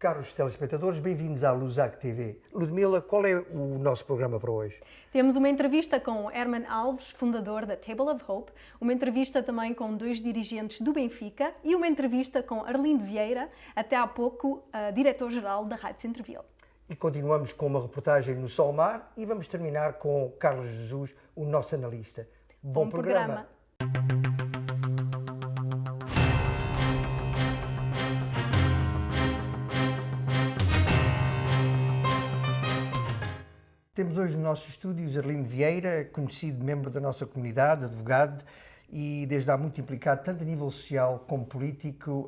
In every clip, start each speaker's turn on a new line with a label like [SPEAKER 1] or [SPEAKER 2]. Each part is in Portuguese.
[SPEAKER 1] Caros telespectadores, bem-vindos à Lusac TV. Ludmila, qual é o nosso programa para hoje?
[SPEAKER 2] Temos uma entrevista com Herman Alves, fundador da Table of Hope, uma entrevista também com 2 dirigentes do Benfica e uma entrevista com Arlindo Vieira, até há pouco diretor-geral da Rádio Centreville.
[SPEAKER 1] E continuamos com uma reportagem no Solmar e vamos terminar com Carlos Jesus, o nosso analista. Bom programa. Temos hoje nos nossos estúdios Arlindo Vieira, conhecido membro da nossa comunidade, advogado e desde há muito implicado tanto a nível social como político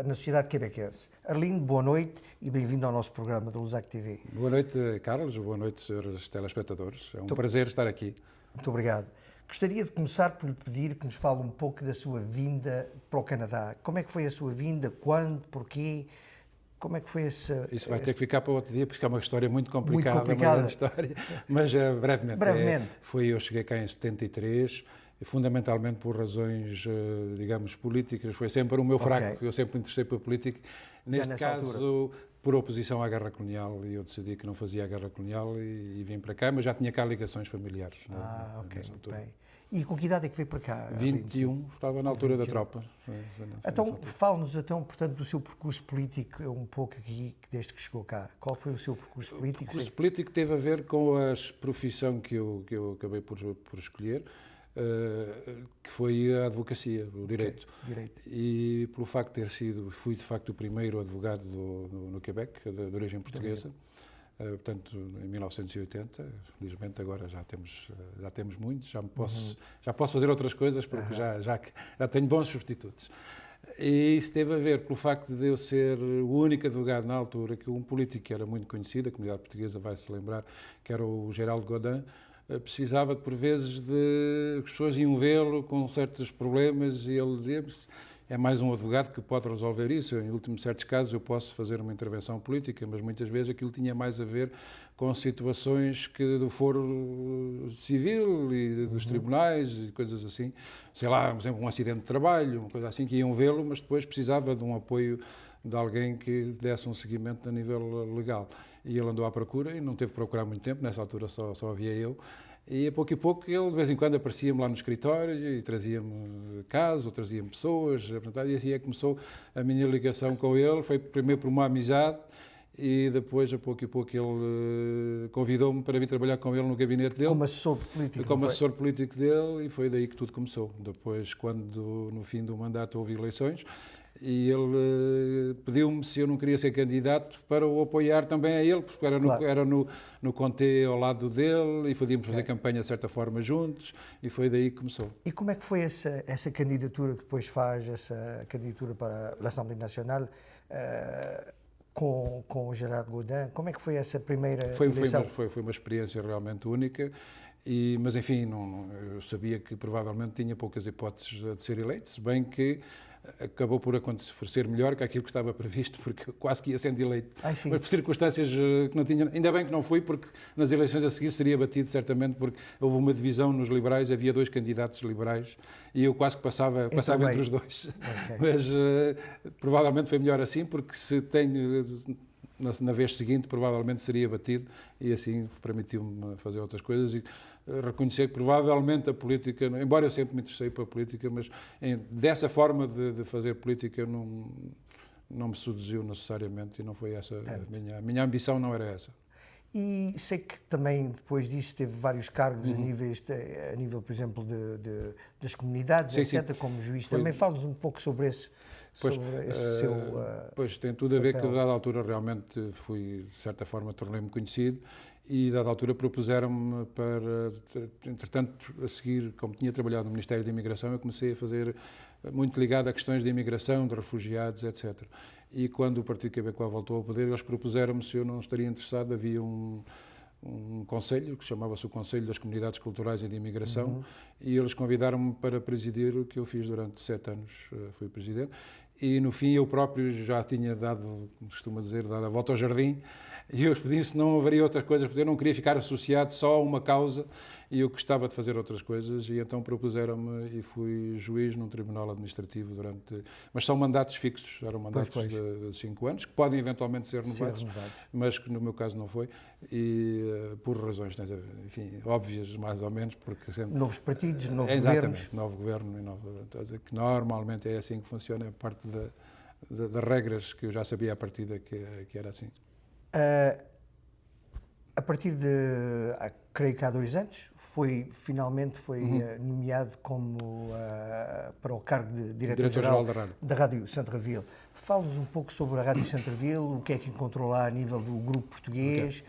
[SPEAKER 1] na sociedade quebequense. Arlindo, boa noite e bem-vindo ao nosso programa da Lusac TV.
[SPEAKER 3] Boa noite, Carlos. Boa noite, senhores telespectadores. É um prazer estar aqui.
[SPEAKER 1] Muito obrigado. Gostaria de começar por lhe pedir que nos fale um pouco da sua vinda para o Canadá. Como é que foi a sua vinda? Quando? Porquê? Como é que foi esse...
[SPEAKER 3] Isso vai ter que ficar para outro dia, porque é uma história muito complicada. Uma grande história, mas brevemente. Eu cheguei cá em 73, e fundamentalmente por razões, digamos, políticas. Foi sempre o meu fraco, eu sempre me interessei pela política. Neste caso, por oposição à guerra colonial, e eu decidi que não fazia a guerra colonial e vim para cá, mas já tinha cá ligações familiares.
[SPEAKER 1] Nessa altura. Bem. E com que idade é que veio para cá?
[SPEAKER 3] 21, estava na altura da tropa.
[SPEAKER 1] Então, fale-nos, portanto, do seu percurso político um pouco aqui, desde que chegou cá. Qual foi o seu percurso político?
[SPEAKER 3] O percurso político teve a ver com a profissão que eu acabei por escolher, que foi a advocacia, o direito. E pelo facto de fui de facto o primeiro advogado no Quebec, de origem portuguesa. Portanto, em 1980, felizmente agora já temos muitos, já posso fazer outras coisas porque já tenho bons substitutos. E isso teve a ver pelo facto de eu ser o único advogado na altura, que um político que era muito conhecido, a comunidade portuguesa vai se lembrar, que era o Geraldo Godin, precisava por vezes de... as pessoas iam vê-lo com certos problemas e ele dizia-me: é mais um advogado que pode resolver isso. Em últimos certos casos eu posso fazer uma intervenção política, mas muitas vezes aquilo tinha mais a ver com situações do foro civil e dos tribunais e coisas assim. Sei lá, por exemplo, um acidente de trabalho, uma coisa assim, que iam vê-lo, mas depois precisava de um apoio de alguém que desse um seguimento a nível legal. E ele andou à procura e não teve que procurar muito tempo, nessa altura só havia eu. E a pouco ele de vez em quando aparecia-me lá no escritório e trazia-me casos, ou trazia-me pessoas, e assim é que começou a minha ligação com ele. Foi primeiro por uma amizade e depois, a pouco ele convidou-me para vir trabalhar com ele no gabinete dele.
[SPEAKER 1] Como assessor político.
[SPEAKER 3] Como assessor político dele, e foi daí que tudo começou. Depois, quando no fim do mandato houve eleições, e ele pediu-me se eu não queria ser candidato para o apoiar também a ele, porque era no Conté ao lado dele e podíamos fazer campanha de certa forma juntos, e foi daí que começou.
[SPEAKER 1] E como é que foi essa candidatura que depois faz, essa candidatura para a Assembleia Nacional com o Gerardo Godin? Como é que foi essa primeira eleição?
[SPEAKER 3] Foi uma experiência realmente única. Mas enfim, eu sabia que provavelmente tinha poucas hipóteses de ser eleito, se bem que acabou por ser melhor que aquilo que estava previsto, porque quase que ia sendo eleito. Mas por circunstâncias que não tinha... Ainda bem que não fui, porque nas eleições a seguir seria batido certamente, porque houve uma divisão nos liberais, havia 2 candidatos liberais e eu quase que passava entre os 2. Mas provavelmente foi melhor assim, porque se tenho... Na vez seguinte, provavelmente seria batido, e assim permitiu-me fazer outras coisas e reconhecer que provavelmente a política, embora eu sempre me interessei pela política, mas dessa forma de fazer política não me seduziu necessariamente, e não foi essa a minha ambição, não era essa.
[SPEAKER 1] E sei que também depois disso teve vários cargos a nível, por exemplo, das comunidades, etc., como juiz. Também fala-nos um pouco sobre esse seu...
[SPEAKER 3] Pois, tem tudo a ver que, a dada altura, realmente fui, de certa forma, tornei-me conhecido, e, a dada altura, propuseram-me para, entretanto, a seguir, como tinha trabalhado no Ministério da Imigração, eu comecei a fazer muito ligado a questões de imigração, de refugiados, etc. E quando o Partido Quebecois voltou ao poder, eles propuseram-me se eu não estaria interessado. Havia um conselho, que chamava-se o Conselho das Comunidades Culturais e de Imigração, e eles convidaram-me para presidir, o que eu fiz durante 7 anos, fui presidente, e no fim eu próprio já tinha dado, costuma dizer, dado a volta ao jardim, e eu pedi se não haveria outras coisas, porque eu não queria ficar associado só a uma causa, e eu gostava de fazer outras coisas, e então propuseram-me e fui juiz num tribunal administrativo durante... Mas são mandatos fixos, eram mandatos de 5 anos, que podem eventualmente ser renovados, mas que no meu caso não foi, e por razões, enfim, óbvias mais ou menos, porque sempre...
[SPEAKER 1] Novos partidos, novos
[SPEAKER 3] Exatamente,
[SPEAKER 1] governos.
[SPEAKER 3] novo governo, que normalmente é assim que funciona, é parte das regras que eu já sabia à partida que era assim.
[SPEAKER 1] A partir de, creio que há 2 anos, finalmente foi nomeado para o cargo de diretor-geral da Rádio Centreville. Fala-nos um pouco sobre a Rádio Centreville, o que é que encontrou lá a nível do grupo português.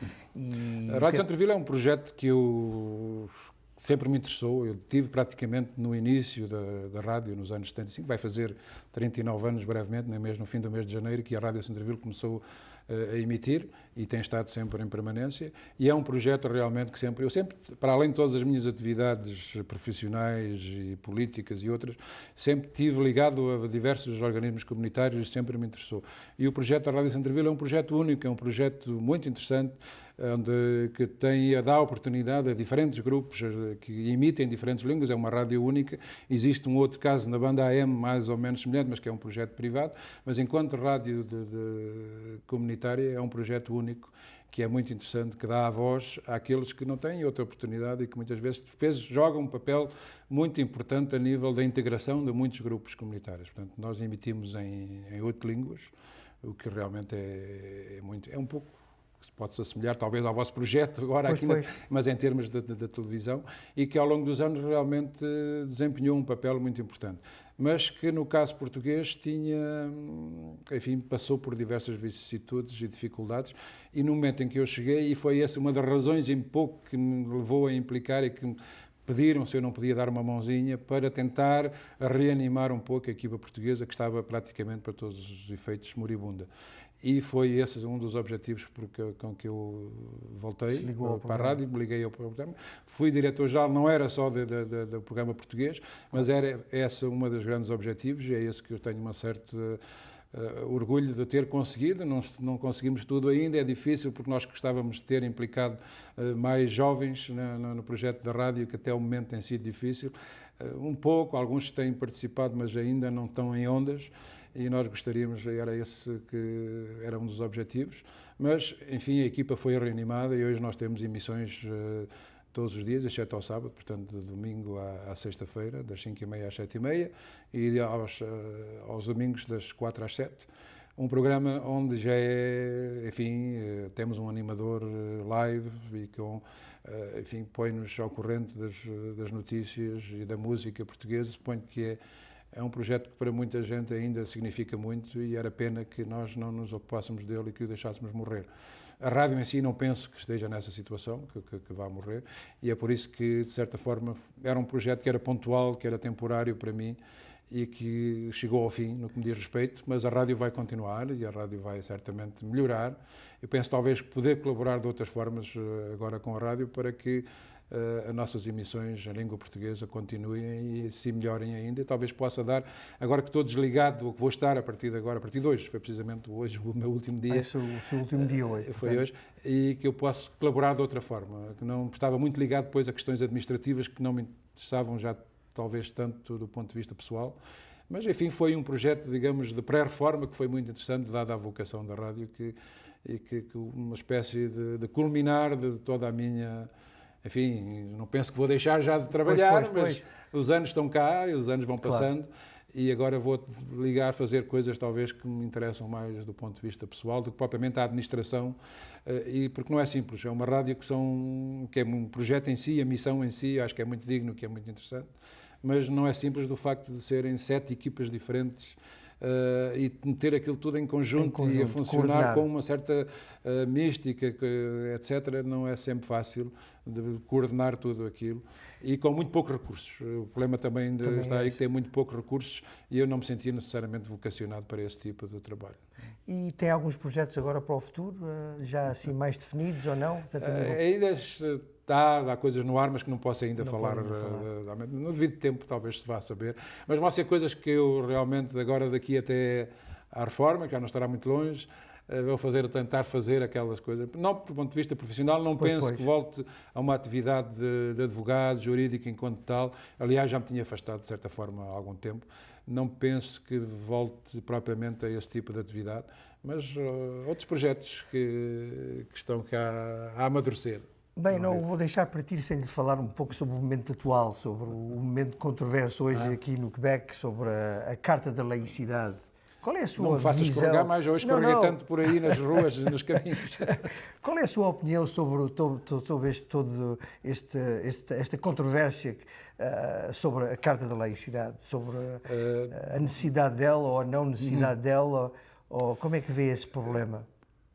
[SPEAKER 3] A Rádio Centreville é um projeto que eu sempre me interessou. Eu tive praticamente no início da rádio, nos anos 75, vai fazer 39 anos brevemente, no fim do mês de janeiro, que a Rádio Centreville começou a emitir e tem estado sempre em permanência, e é um projeto realmente que eu sempre, para além de todas as minhas atividades profissionais e políticas e outras, sempre tive ligado a diversos organismos comunitários e sempre me interessou. E o projeto da Rádio Centreville é um projeto único, é um projeto muito interessante, que dá oportunidade a diferentes grupos que emitem diferentes línguas, é uma rádio única. Existe um outro caso na banda AM, mais ou menos semelhante, mas que é um projeto privado, mas enquanto rádio comunitária é um projeto único, que é muito interessante, que dá a voz àqueles que não têm outra oportunidade e que muitas vezes jogam um papel muito importante a nível da integração de muitos grupos comunitários. Portanto, nós emitimos em 8 línguas, o que realmente é um pouco... pode-se assemelhar talvez ao vosso projeto agora aqui, mas em termos da televisão, e que ao longo dos anos realmente desempenhou um papel muito importante. Mas que no caso português passou por diversas vicissitudes e dificuldades, e no momento em que eu cheguei, e foi essa uma das razões em pouco que me levou a implicar e que pediram se eu não podia dar uma mãozinha para tentar reanimar um pouco a equipa portuguesa, que estava praticamente para todos os efeitos moribunda. E foi esse um dos objetivos com que eu voltei para a rádio, me liguei ao programa. Fui diretor-geral, não era só do programa português, mas era esse um dos grandes objetivos, e é esse que eu tenho uma certa orgulho de ter conseguido. Não conseguimos tudo ainda, é difícil, porque nós gostávamos de ter implicado mais jovens no projeto da rádio, que até o momento tem sido difícil. Um pouco, alguns têm participado, mas ainda não estão em ondas. E nós gostaríamos, esse que era um dos objetivos, mas, enfim, a equipa foi reanimada e hoje nós temos emissões todos os dias, exceto ao sábado, portanto, de domingo à sexta-feira, das 5h30 às 7h30, e aos domingos das 4 às 7. Um programa onde já temos um animador live e põe-nos ao corrente das notícias e da música portuguesa. Suponho que é um projeto que para muita gente ainda significa muito, e era pena que nós não nos ocupássemos dele e que o deixássemos morrer. A rádio em si não penso que esteja nessa situação, que vá morrer, e é por isso que, de certa forma, era um projeto que era pontual, que era temporário para mim, e que chegou ao fim, no que me diz respeito, mas a rádio vai continuar e a rádio vai certamente melhorar. Eu penso talvez poder colaborar de outras formas agora com a rádio para que as nossas emissões em língua portuguesa continuem e se melhorem ainda. E talvez possa dar, agora que estou desligado, ou que vou estar a partir de agora, a partir de hoje, foi precisamente hoje o meu último dia.
[SPEAKER 1] O seu último dia hoje.
[SPEAKER 3] Foi hoje, e que eu posso colaborar de outra forma, que não estava muito ligado depois a questões administrativas que não me interessavam já talvez tanto do ponto de vista pessoal. Mas, enfim, foi um projeto, digamos, de pré-reforma que foi muito interessante, dada a vocação da rádio, uma espécie de culminar de toda a minha... Enfim, não penso que vou deixar já de trabalhar, mas os anos estão cá e os anos vão passando, e agora vou ligar a fazer coisas talvez que me interessam mais do ponto de vista pessoal do que propriamente a administração, e porque não é simples, é uma rádio que é um projeto em si, a missão em si, acho que é muito digno, que é muito interessante, mas não é simples do facto de serem 7 equipas diferentes, e meter aquilo tudo em conjunto e a funcionar com uma certa mística, etc., não é sempre fácil. de coordenar tudo aquilo e com muito poucos recursos. O problema também está aí que tem muito poucos recursos e eu não me sentia necessariamente vocacionado para esse tipo de trabalho.
[SPEAKER 1] E tem alguns projetos agora para o futuro, já assim mais definidos ou não?
[SPEAKER 3] Ainda há coisas no ar, mas que não posso ainda falar. No devido tempo talvez se vá saber, mas vão ser coisas que eu realmente agora daqui até à reforma, que já não estará muito longe, vou tentar fazer aquelas coisas. Não, do ponto de vista profissional, não penso que volte a uma atividade de advogado, jurídico, enquanto tal. Aliás, já me tinha afastado, de certa forma, há algum tempo. Não penso que volte propriamente a esse tipo de atividade, mas outros projetos que estão cá a amadurecer.
[SPEAKER 1] Bem, não vou deixar para ti sem lhe falar um pouco sobre o momento atual, sobre o momento controverso hoje aqui no Quebec, sobre a Carta da Laicidade. Qual é a sua visão?
[SPEAKER 3] Não me faças escorregar mais, hoje escorreguei tanto por aí nas ruas, nos caminhos.
[SPEAKER 1] Qual é a sua opinião sobre esta controvérsia sobre a Carta da Laicidade, sobre a necessidade dela ou a não necessidade dela, ou como é que vê esse problema?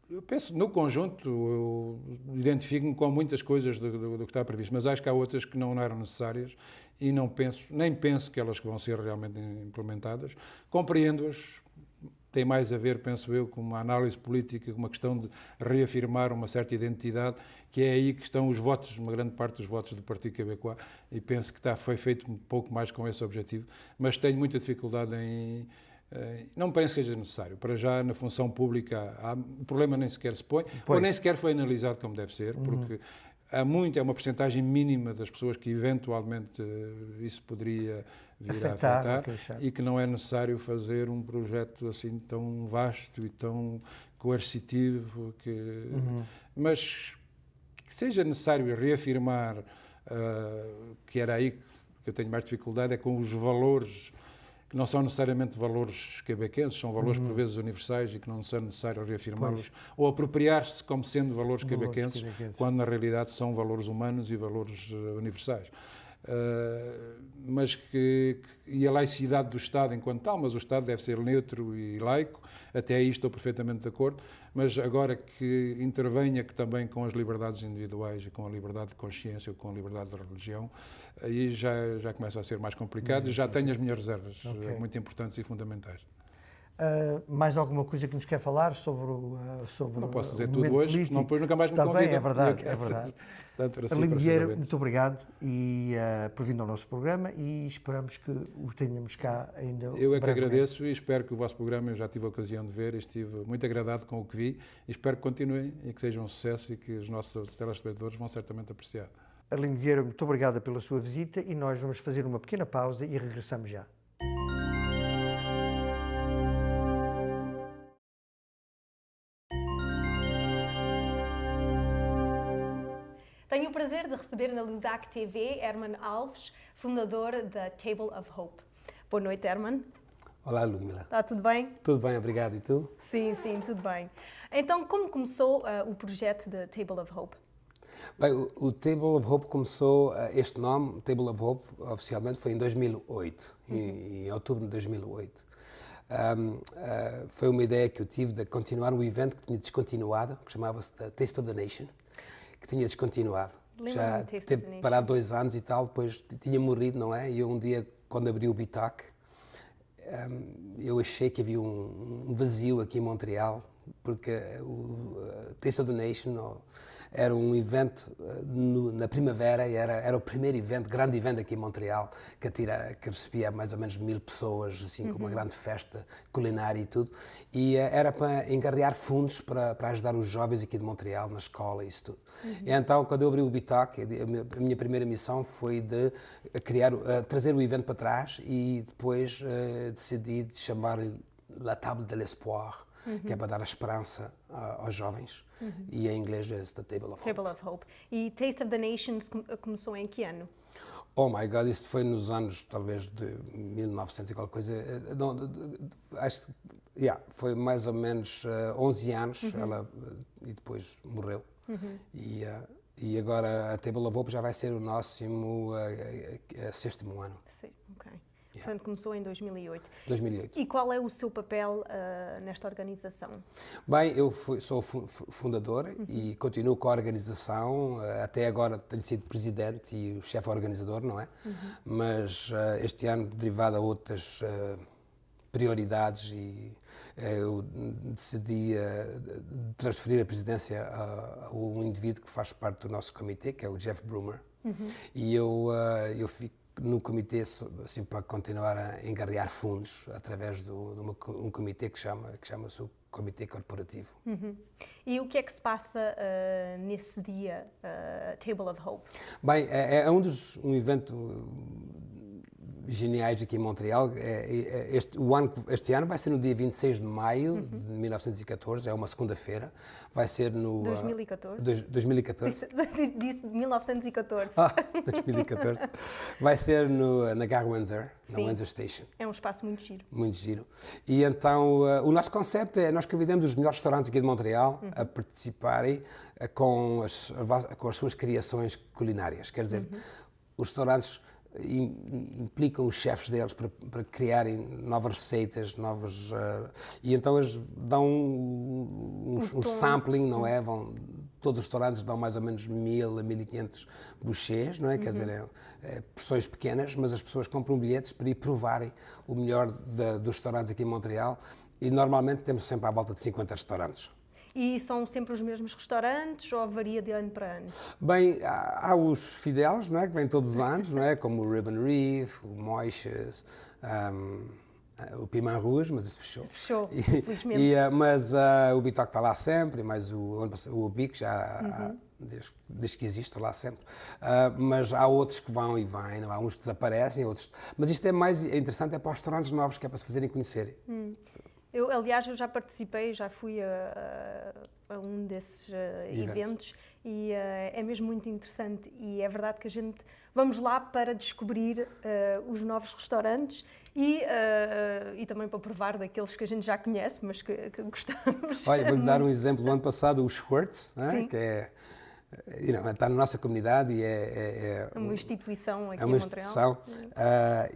[SPEAKER 3] Eu penso, no conjunto, eu identifico-me com muitas coisas do que está previsto, mas acho que há outras que não eram necessárias e nem penso que elas vão ser realmente implementadas. Compreendo-as, tem mais a ver, penso eu, com uma análise política, com uma questão de reafirmar uma certa identidade, que é aí que estão os votos, uma grande parte dos votos do Partido Québécois, e penso que foi feito um pouco mais com esse objetivo, mas tenho muita dificuldade em... Não penso que seja necessário. Para já, na função pública, o problema nem sequer se põe, ou nem sequer foi analisado como deve ser, porque é uma percentagem mínima das pessoas que eventualmente isso poderia vir a afetar e que não é necessário fazer um projeto assim tão vasto e tão coercitivo, mas que seja necessário reafirmar que era aí que eu tenho mais dificuldade, é com os valores que não são necessariamente valores quebequenses, são valores por vezes universais e que não são necessário reafirmá-los ou apropriar-se como sendo valores quebequenses, quando na realidade são valores humanos e valores universais. Mas e a laicidade do Estado enquanto tal, mas o Estado deve ser neutro e laico, até aí estou perfeitamente de acordo, mas agora que intervenha que também com as liberdades individuais e com a liberdade de consciência ou com a liberdade de religião, aí já começa a ser mais complicado e já tenho as minhas reservas muito importantes e fundamentais.
[SPEAKER 1] Mais alguma coisa que nos quer falar sobre
[SPEAKER 3] não posso dizer tudo hoje, porque depois nunca mais me convidam.
[SPEAKER 1] Também é verdade, é verdade. Arlindo Vieira, muito obrigado por vir ao nosso programa e esperamos que o tenhamos cá ainda
[SPEAKER 3] Eu é que agradeço e espero que o vosso programa, eu já tive a ocasião de ver e estive muito agradado com o que vi e espero que continuem e que seja um sucesso e que os nossos telespectadores vão certamente apreciar.
[SPEAKER 1] Arlindo Vieira, muito obrigado pela sua visita e nós vamos fazer uma pequena pausa e regressamos já.
[SPEAKER 2] Tenho o prazer de receber na Lusac TV Herman Alves, fundador da Table of Hope. Boa noite, Herman.
[SPEAKER 4] Olá, Ludmila.
[SPEAKER 2] Está tudo bem?
[SPEAKER 4] Tudo bem, obrigado. E tu?
[SPEAKER 2] Sim, tudo bem. Então, como começou o projeto da Table of Hope?
[SPEAKER 4] Bem, o Table of Hope começou, este nome, Table of Hope, oficialmente foi em 2008, em outubro de 2008. Foi uma ideia que eu tive de continuar um evento que tinha descontinuado, que chamava-se Taste of the Nation, que tinha descontinuado. Já teve parado 2 anos e tal, depois tinha morrido, não é? E eu um dia, quando abri o Bitoque, eu achei que havia um vazio aqui em Montreal, porque o Taste of the Nation era um evento na primavera e era o primeiro evento, grande evento aqui em Montreal, que recebia mais ou menos 1000 pessoas, assim, com uma grande festa culinária e tudo. E era para engarrear fundos para ajudar os jovens aqui de Montreal, na escola e isso tudo. E então, quando eu abri o Bitoque, a minha primeira missão foi de trazer o evento para trás e depois decidi chamar-lhe La Table de l'Espoir, que é para dar a esperança aos jovens. E em inglês é The Table of Hope.
[SPEAKER 2] Table of Hope. E Taste of the Nations começou em que ano?
[SPEAKER 4] Oh my God, isso foi nos anos, talvez, de 1900 e qualquer coisa. Acho que foi mais ou menos 11 anos, e depois morreu. E agora a Table of Hope já vai ser o nosso 6º ano.
[SPEAKER 2] Sim, ok. Portanto, começou em 2008.
[SPEAKER 4] 2008.
[SPEAKER 2] E qual é o seu papel nesta organização?
[SPEAKER 4] Bem, eu sou fundador e continuo com a organização. Até agora tenho sido presidente e o chefe organizador, não é? Mas este ano, derivado a outras prioridades, e eu decidi transferir a presidência a um indivíduo que faz parte do nosso comitê, que é o Jeff Brumer. E eu fico no comitê assim, para continuar a engarrear fundos através de um comitê que chama-se o Comitê Corporativo.
[SPEAKER 2] E o que é que se passa nesse dia, Table of Hope?
[SPEAKER 4] Bem, é um evento geniais aqui em Montreal. Este ano vai ser no dia 26 de maio de 1914, é uma segunda-feira. Vai ser no...
[SPEAKER 2] 2014?
[SPEAKER 4] 2014.
[SPEAKER 2] Disse de 1914.
[SPEAKER 4] 2014. Vai ser na Gare Windsor, na
[SPEAKER 2] Sim.
[SPEAKER 4] Windsor Station.
[SPEAKER 2] É um espaço muito giro.
[SPEAKER 4] Muito giro. E então, o nosso conceito é, nós convidamos os melhores restaurantes aqui de Montreal a participarem com as suas criações culinárias. Quer dizer, os restaurantes implicam os chefes deles para criarem novas receitas, e então eles dão um sampling, não é? Todos os restaurantes dão mais ou menos 1.000 a 1.500 bouchées, não é? Quer dizer, porções pequenas, mas as pessoas compram bilhetes para ir provarem o melhor dos restaurantes aqui em Montreal, e normalmente temos sempre à volta de 50 restaurantes.
[SPEAKER 2] E são sempre os mesmos restaurantes ou varia de ano para ano?
[SPEAKER 4] Bem, há os fidelis, não é? Que vêm todos os anos, não é? Como o Ribbon Reef, o Moishes, o Piment Rouge, mas isso fechou.
[SPEAKER 2] Fechou, felizmente.
[SPEAKER 4] Mas o Bitoque está lá sempre, mas o Bico já desde que existe, está lá sempre. Mas há outros que vão e vêm, não? Há uns que desaparecem, outros... Mas isto é mais interessante para os restaurantes novos, que é para se fazerem conhecerem.
[SPEAKER 2] Aliás, eu já participei, já fui a um desses eventos e é mesmo muito interessante, e é verdade que a gente vamos lá para descobrir os novos restaurantes e também para provar daqueles que a gente já conhece, mas que gostamos.
[SPEAKER 4] Olha, vou-lhe dar um exemplo. Do ano passado, o Schwartz, que está na nossa comunidade e é
[SPEAKER 2] uma instituição aqui
[SPEAKER 4] em Montreal.
[SPEAKER 2] instituição,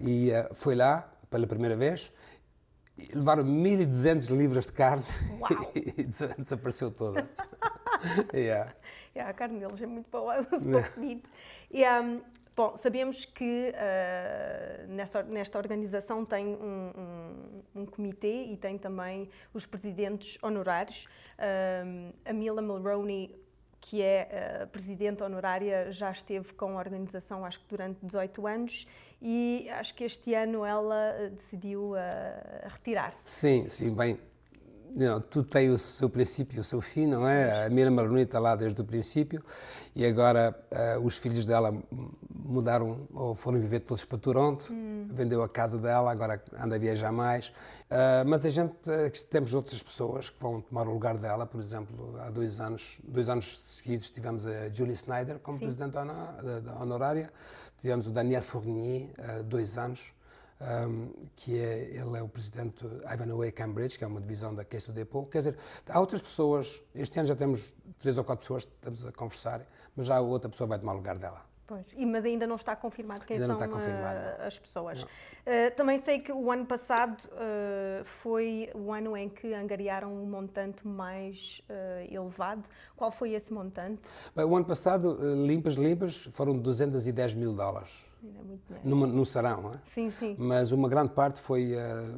[SPEAKER 4] E foi lá pela primeira vez. Levaram 1.200 libras de carne e desapareceu toda.
[SPEAKER 2] A carne deles é muito boa, o smoked meat. Bom, sabemos que nesta organização tem um comitê e tem também os presidentes honorários. A Mila Mulroney, que é presidente honorária, já esteve com a organização, acho que durante 18 anos, e acho que este ano ela decidiu retirar-se.
[SPEAKER 4] Sim, bem, tudo tem o seu princípio e o seu fim, não é? A Mira Marloni está lá desde o princípio e agora os filhos dela mudaram ou foram viver todos para Toronto, vendeu a casa dela, agora anda a viajar mais. Mas temos outras pessoas que vão tomar o lugar dela, por exemplo, há 2 anos seguidos tivemos a Julie Snyder como presidente honorária, tivemos o Daniel Fournier há 2 anos, ele é o presidente do Ivanhoe Cambridge, que é uma divisão da Caisse do Depot. Quer dizer, há outras pessoas, este ano já temos 3 ou 4 pessoas que estamos a conversar, mas já outra pessoa vai tomar o lugar dela.
[SPEAKER 2] Pois, mas ainda não está confirmado quem são as pessoas.
[SPEAKER 4] Não.
[SPEAKER 2] Também sei que o ano passado foi o ano em que angariaram um montante mais elevado. Qual foi esse montante?
[SPEAKER 4] Bem, o ano passado, limpas, foram $210 mil.
[SPEAKER 2] Ainda é muito dinheiro.
[SPEAKER 4] No sarão, não é?
[SPEAKER 2] Sim.
[SPEAKER 4] Mas uma grande parte foi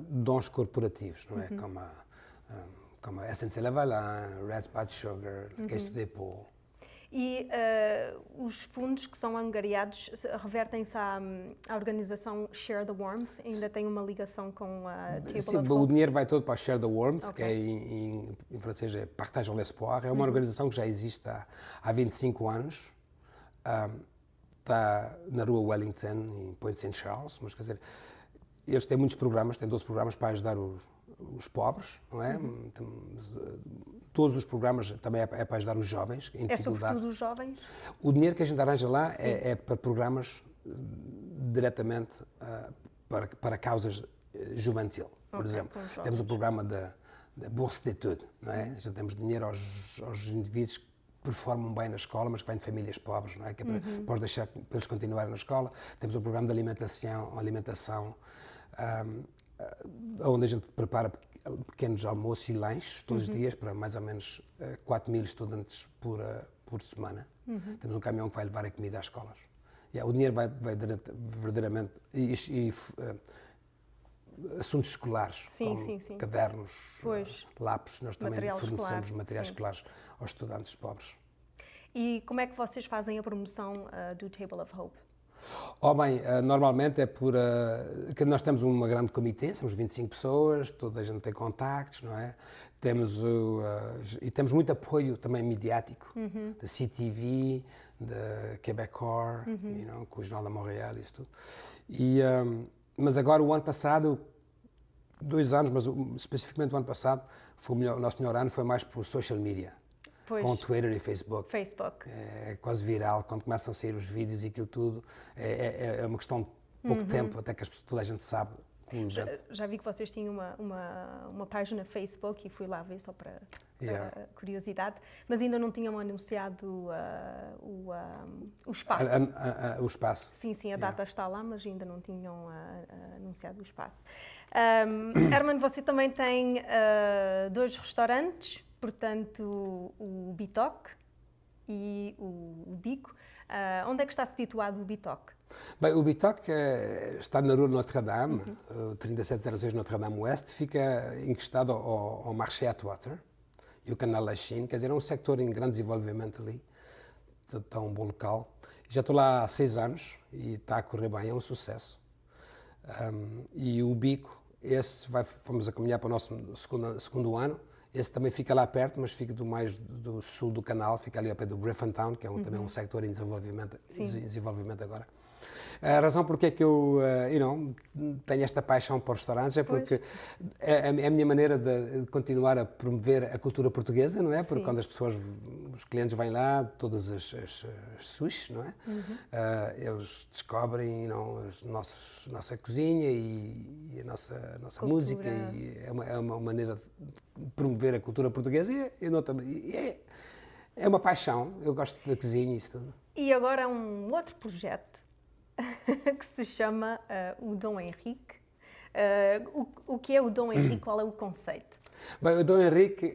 [SPEAKER 4] dons corporativos, não é? Como a SNC Lavalin, Red Pat Sugar, Caisse do Depot.
[SPEAKER 2] E os fundos que são angariados revertem-se à organização Share the Warmth? Ainda tem uma ligação com a Table of Hope?
[SPEAKER 4] O dinheiro vai todo para a Share the Warmth, que é em francês é Partage l'Espoir. É uma organização que já existe há 25 anos. Está na rua Wellington, em Point St. Charles, mas quer dizer, eles têm muitos programas, têm 12 programas para ajudar os pobres, não é? Todos os programas também é para ajudar os jovens em dificuldade.
[SPEAKER 2] É sobretudo os jovens?
[SPEAKER 4] O dinheiro que a gente arranja lá é para programas diretamente para causas juvenil, por exemplo. Temos o programa da Bourse d'études, não é? Já temos dinheiro aos indivíduos que performam bem na escola, mas que vêm de famílias pobres, não é? Que é para deixar para eles continuarem na escola. Temos o programa de alimentação. onde a gente prepara pequenos almoços e lanches todos os dias para mais ou menos 4.000 estudantes por semana. Temos um caminhão que vai levar a comida às escolas. O dinheiro vai verdadeiramente... assuntos escolares, como cadernos, lápis, nós também fornecemos materiais escolares aos estudantes pobres.
[SPEAKER 2] E como é que vocês fazem a promoção do Table of Hope?
[SPEAKER 4] Normalmente é que nós temos uma grande comitê, somos 25 pessoas, toda a gente tem contactos, não é? E temos muito apoio também midiático, da CTV, da Quebecor, com o Jornal da Montréal e isso tudo. Mas agora, o ano passado, 2 anos, mas especificamente o ano passado, o nosso melhor ano foi mais por social media. Com Twitter e Facebook. É quase viral, quando começam a sair os vídeos e aquilo tudo. É uma questão de pouco tempo, até que toda a gente sabe.
[SPEAKER 2] Já vi que vocês tinham uma página Facebook e fui lá ver só para curiosidade, mas ainda não tinham anunciado o espaço.
[SPEAKER 4] O espaço.
[SPEAKER 2] Sim, a data está lá, mas ainda não tinham anunciado o espaço. Herman, você também tem 2 restaurantes, portanto, o Bitoque e o Bico. Onde é que está situado o Bitoque?
[SPEAKER 4] Bem, o Bitoque está na rua Notre-Dame, 3706 Notre-Dame Oeste, fica encostado ao Marché Atwater e o Canal La Chine, quer dizer, é um sector em grande desenvolvimento ali, está um bom local. Já estou lá há 6 anos e está a correr bem, é um sucesso. E o Bico, vamos a caminhar para o nosso segundo ano. Esse também fica lá perto, mas fica mais do sul do canal, fica ali ao pé do Griffintown, que é também um sector em desenvolvimento agora. A razão porque é que eu tenho esta paixão por restaurantes é porque é a minha maneira de continuar a promover a cultura portuguesa, não é? Porque quando os clientes vêm lá, todas as sushis, não é? Eles descobrem nossa cozinha e a nossa música, e é uma maneira de promover a cultura portuguesa e é uma paixão. Eu gosto da cozinha e isso tudo.
[SPEAKER 2] E agora há um outro projeto que se chama o Dom Henrique. O que é o Dom Henrique? Qual é o conceito?
[SPEAKER 4] Bem, o Dom Henrique,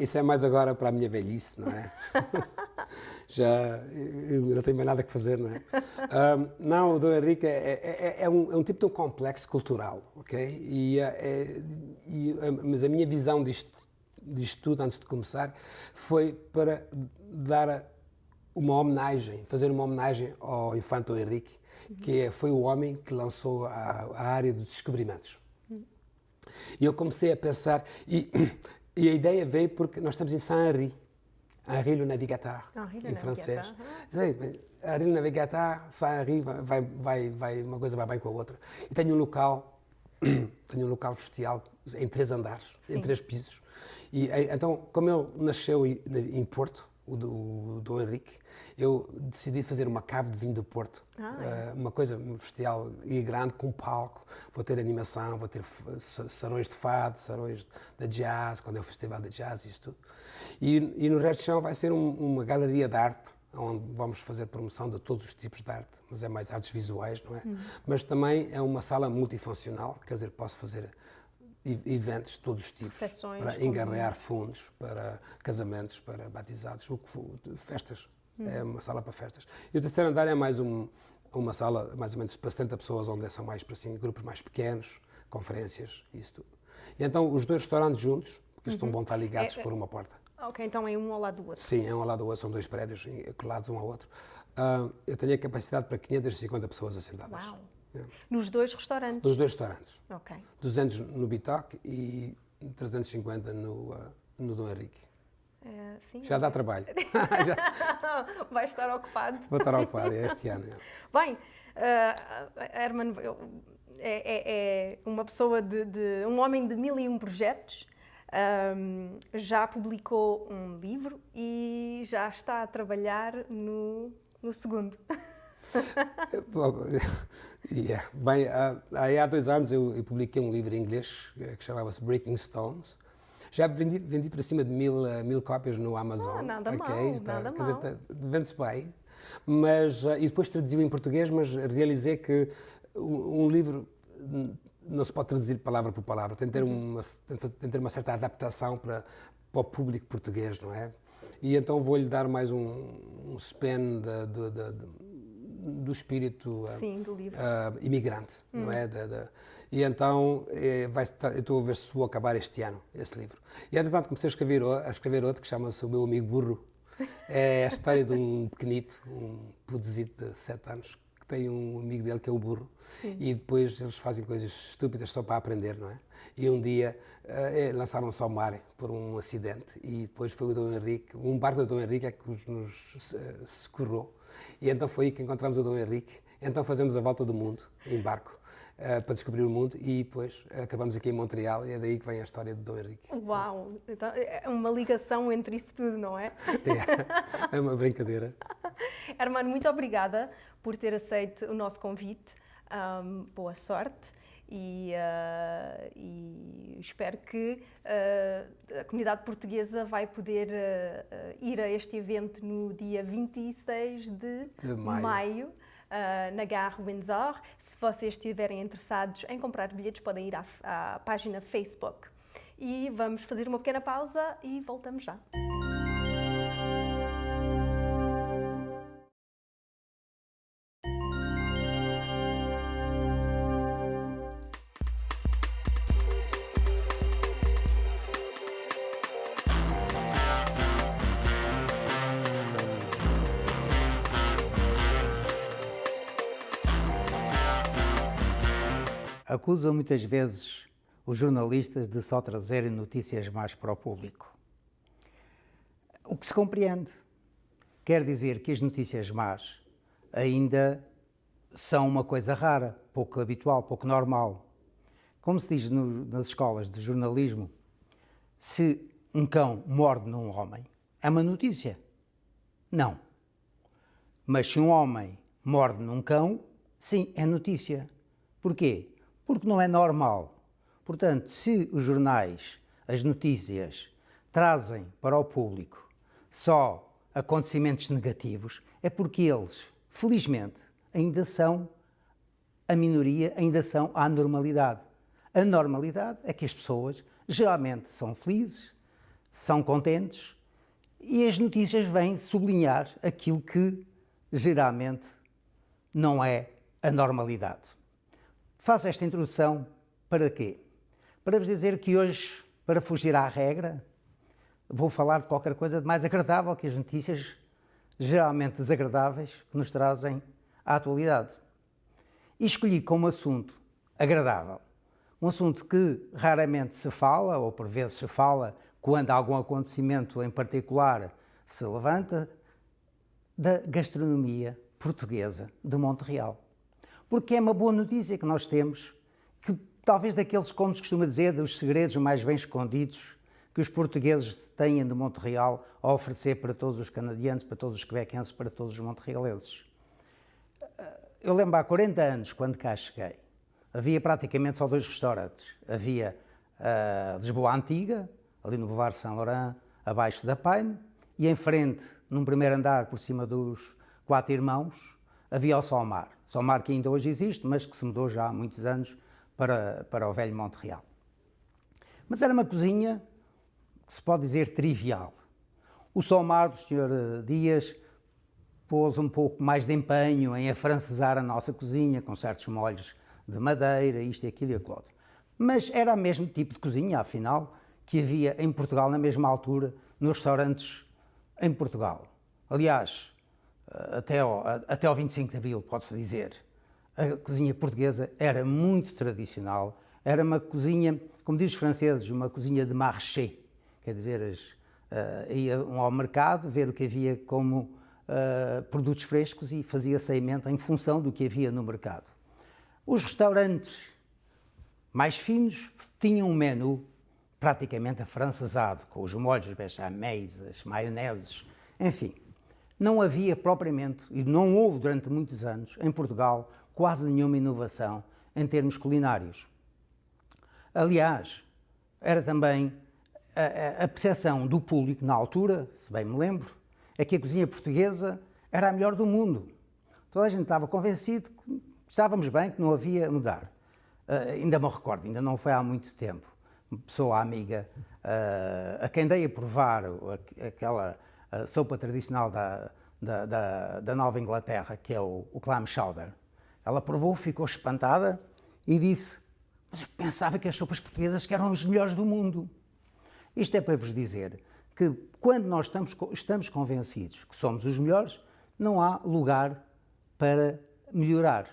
[SPEAKER 4] isso é mais agora para a minha velhice, não é? Eu não tenho mais nada que fazer, não é? Não, o Dom Henrique é um tipo de um complexo cultural, ok? Mas a minha visão disto tudo, antes de começar, foi para dar fazer uma homenagem ao Infante Henrique, que foi o homem que lançou a área dos descobrimentos. E eu comecei a pensar, e a ideia veio porque nós estamos em Saint-Henri, Henri le Navigateur, em francês. Henri le Navigateur, Saint-Henri, uma coisa vai bem com a outra. E tenho um local bestial em 3 andares, em 3 pisos. E então, como ele nasceu em Porto, o Dom Henrique, eu decidi fazer uma cave de vinho do Porto, uma coisa bestial e grande, com um palco. Vou ter animação, vou ter sarões de fado, sarões de jazz, quando é o festival de jazz e isso tudo. E no resto do chão vai ser uma galeria de arte, onde vamos fazer promoção de todos os tipos de arte, mas é mais artes visuais, não é? Mas também é uma sala multifuncional, quer dizer, posso fazer eventos de todos os tipos, para engarrear fundos, para casamentos, para batizados, festas. É uma sala para festas. E o terceiro andar é mais uma sala, mais ou menos para 70 pessoas, onde são mais para grupos mais pequenos, conferências, isso tudo. E então os 2 restaurantes juntos, porque eles vão estar ligados por uma porta.
[SPEAKER 2] Ok, então é um ao lado do outro.
[SPEAKER 4] Sim, é um ao lado do outro, são 2 prédios colados um ao outro. Eu tenho a capacidade para 550 pessoas assentadas.
[SPEAKER 2] Uau! Nos 2 restaurantes?
[SPEAKER 4] Nos 2 restaurantes.
[SPEAKER 2] Ok.
[SPEAKER 4] 200 no Bitoque e 350 no Dom Henrique.
[SPEAKER 2] Sim,
[SPEAKER 4] já dá trabalho.
[SPEAKER 2] Vai estar ocupado.
[SPEAKER 4] Vou estar ocupado este ano.
[SPEAKER 2] Bem, Herman é uma pessoa um homem de 1001 projetos. Já publicou um livro e já está a trabalhar no segundo.
[SPEAKER 4] Bem, há 2 anos eu publiquei um livro em inglês que chamava-se Breaking Stones. Já vendi para cima de 1000 cópias no Amazon.
[SPEAKER 2] Nada mal.
[SPEAKER 4] Vende-se bem. E depois traduziu em português, mas realizei que um livro não se pode traduzir palavra por palavra, tem de ter uma certa adaptação para o público português, não é? E então vou-lhe dar mais um spin do espírito
[SPEAKER 2] do livro.
[SPEAKER 4] imigrante, não é? E então eu estou a ver se vou acabar este ano esse livro. E entretanto comecei a escrever outro que chama-se O Meu Amigo Burro. É a história de um pequenito, um pudozito de 7 anos, que tem um amigo dele que é o burro. Sim. E depois eles fazem coisas estúpidas só para aprender, não é? E um dia lançaram-se ao mar por um acidente e depois foi o Dom Henrique, um barco do Dom Henrique é que nos socorreu. E então foi aí que encontramos o Dom Henrique. Então fazemos a volta do mundo em barco para descobrir o mundo e depois acabamos aqui em Montreal e é daí que vem a história do Dom Henrique.
[SPEAKER 2] Uau! Então, é uma ligação entre isso tudo, não é?
[SPEAKER 4] É uma brincadeira.
[SPEAKER 2] Hermano, muito obrigada por ter aceito o nosso convite. Boa sorte. E espero que a comunidade portuguesa vai poder ir a este evento no dia 26 de maio na Gare Windsor. Se vocês estiverem interessados em comprar bilhetes, podem ir à página Facebook. E vamos fazer uma pequena pausa e voltamos já.
[SPEAKER 5] Acusam muitas vezes os jornalistas de só trazerem notícias más para o público. O que se compreende. Quer dizer que as notícias más ainda são uma coisa rara, pouco habitual, pouco normal. Como se diz nas escolas de jornalismo, se um cão morde num homem, é uma notícia? Não. Mas se um homem morde num cão, sim, é notícia. Porquê? Porque não é normal. Portanto, se os jornais, as notícias, trazem para o público só acontecimentos negativos, é porque eles, felizmente, ainda são a minoria, ainda são a anormalidade. A normalidade é que as pessoas geralmente são felizes, são contentes e as notícias vêm sublinhar aquilo que geralmente não é a normalidade. Faço esta introdução para quê? Para vos dizer que hoje, para fugir à regra, vou falar de qualquer coisa de mais agradável que as notícias geralmente desagradáveis que nos trazem à atualidade. E escolhi como assunto agradável, um assunto que raramente se fala, ou por vezes se fala quando algum acontecimento em particular se levanta, da gastronomia portuguesa de Montreal. Porque é uma boa notícia que nós temos, que talvez daqueles, como se costuma dizer, dos segredos mais bem escondidos que os portugueses têm de Montreal a oferecer para todos os canadianos, para todos os quebequenses, para todos os montrealenses. Eu lembro há 40 anos, quando cá cheguei, havia praticamente só 2 restaurantes. Havia a Lisboa Antiga, ali no Boulevard Saint-Laurent, abaixo da Paine, e em frente, num primeiro andar, por cima dos 4 Irmãos, havia o Solmar. Solmar que ainda hoje existe, mas que se mudou já há muitos anos para o velho Montreal. Mas era uma cozinha que se pode dizer trivial. O Solmar do Sr. Dias pôs um pouco mais de empenho em afrancesar a nossa cozinha, com certos molhos de madeira, isto e aquilo e aquilo outro. Mas era o mesmo tipo de cozinha, afinal, que havia em Portugal na mesma altura, nos restaurantes em Portugal. Aliás, até ao 25 de Abril, pode-se dizer, a cozinha portuguesa era muito tradicional, era uma cozinha, como dizem os franceses, uma cozinha de marché, quer dizer, iam ao mercado ver o que havia como produtos frescos e fazia-se a emenda em função do que havia no mercado. Os restaurantes mais finos tinham um menu praticamente afrancesado, com os molhos bechaméis, as maioneses, enfim. Não havia propriamente, e não houve durante muitos anos, em Portugal, quase nenhuma inovação em termos culinários. Aliás, era também a percepção do público na altura, se bem me lembro, é que a cozinha portuguesa era a melhor do mundo. Toda a gente estava convencido que estávamos bem, que não havia a mudar. ainda me recordo, ainda não foi há muito tempo, uma pessoa amiga, a quem dei a provar aquela sopa tradicional da Nova Inglaterra, que é o clam chowder. Ela provou, ficou espantada e disse: mas eu pensava que as sopas portuguesas que eram as melhores do mundo. Isto é para vos dizer que quando nós estamos convencidos que somos os melhores, não há lugar para melhorar.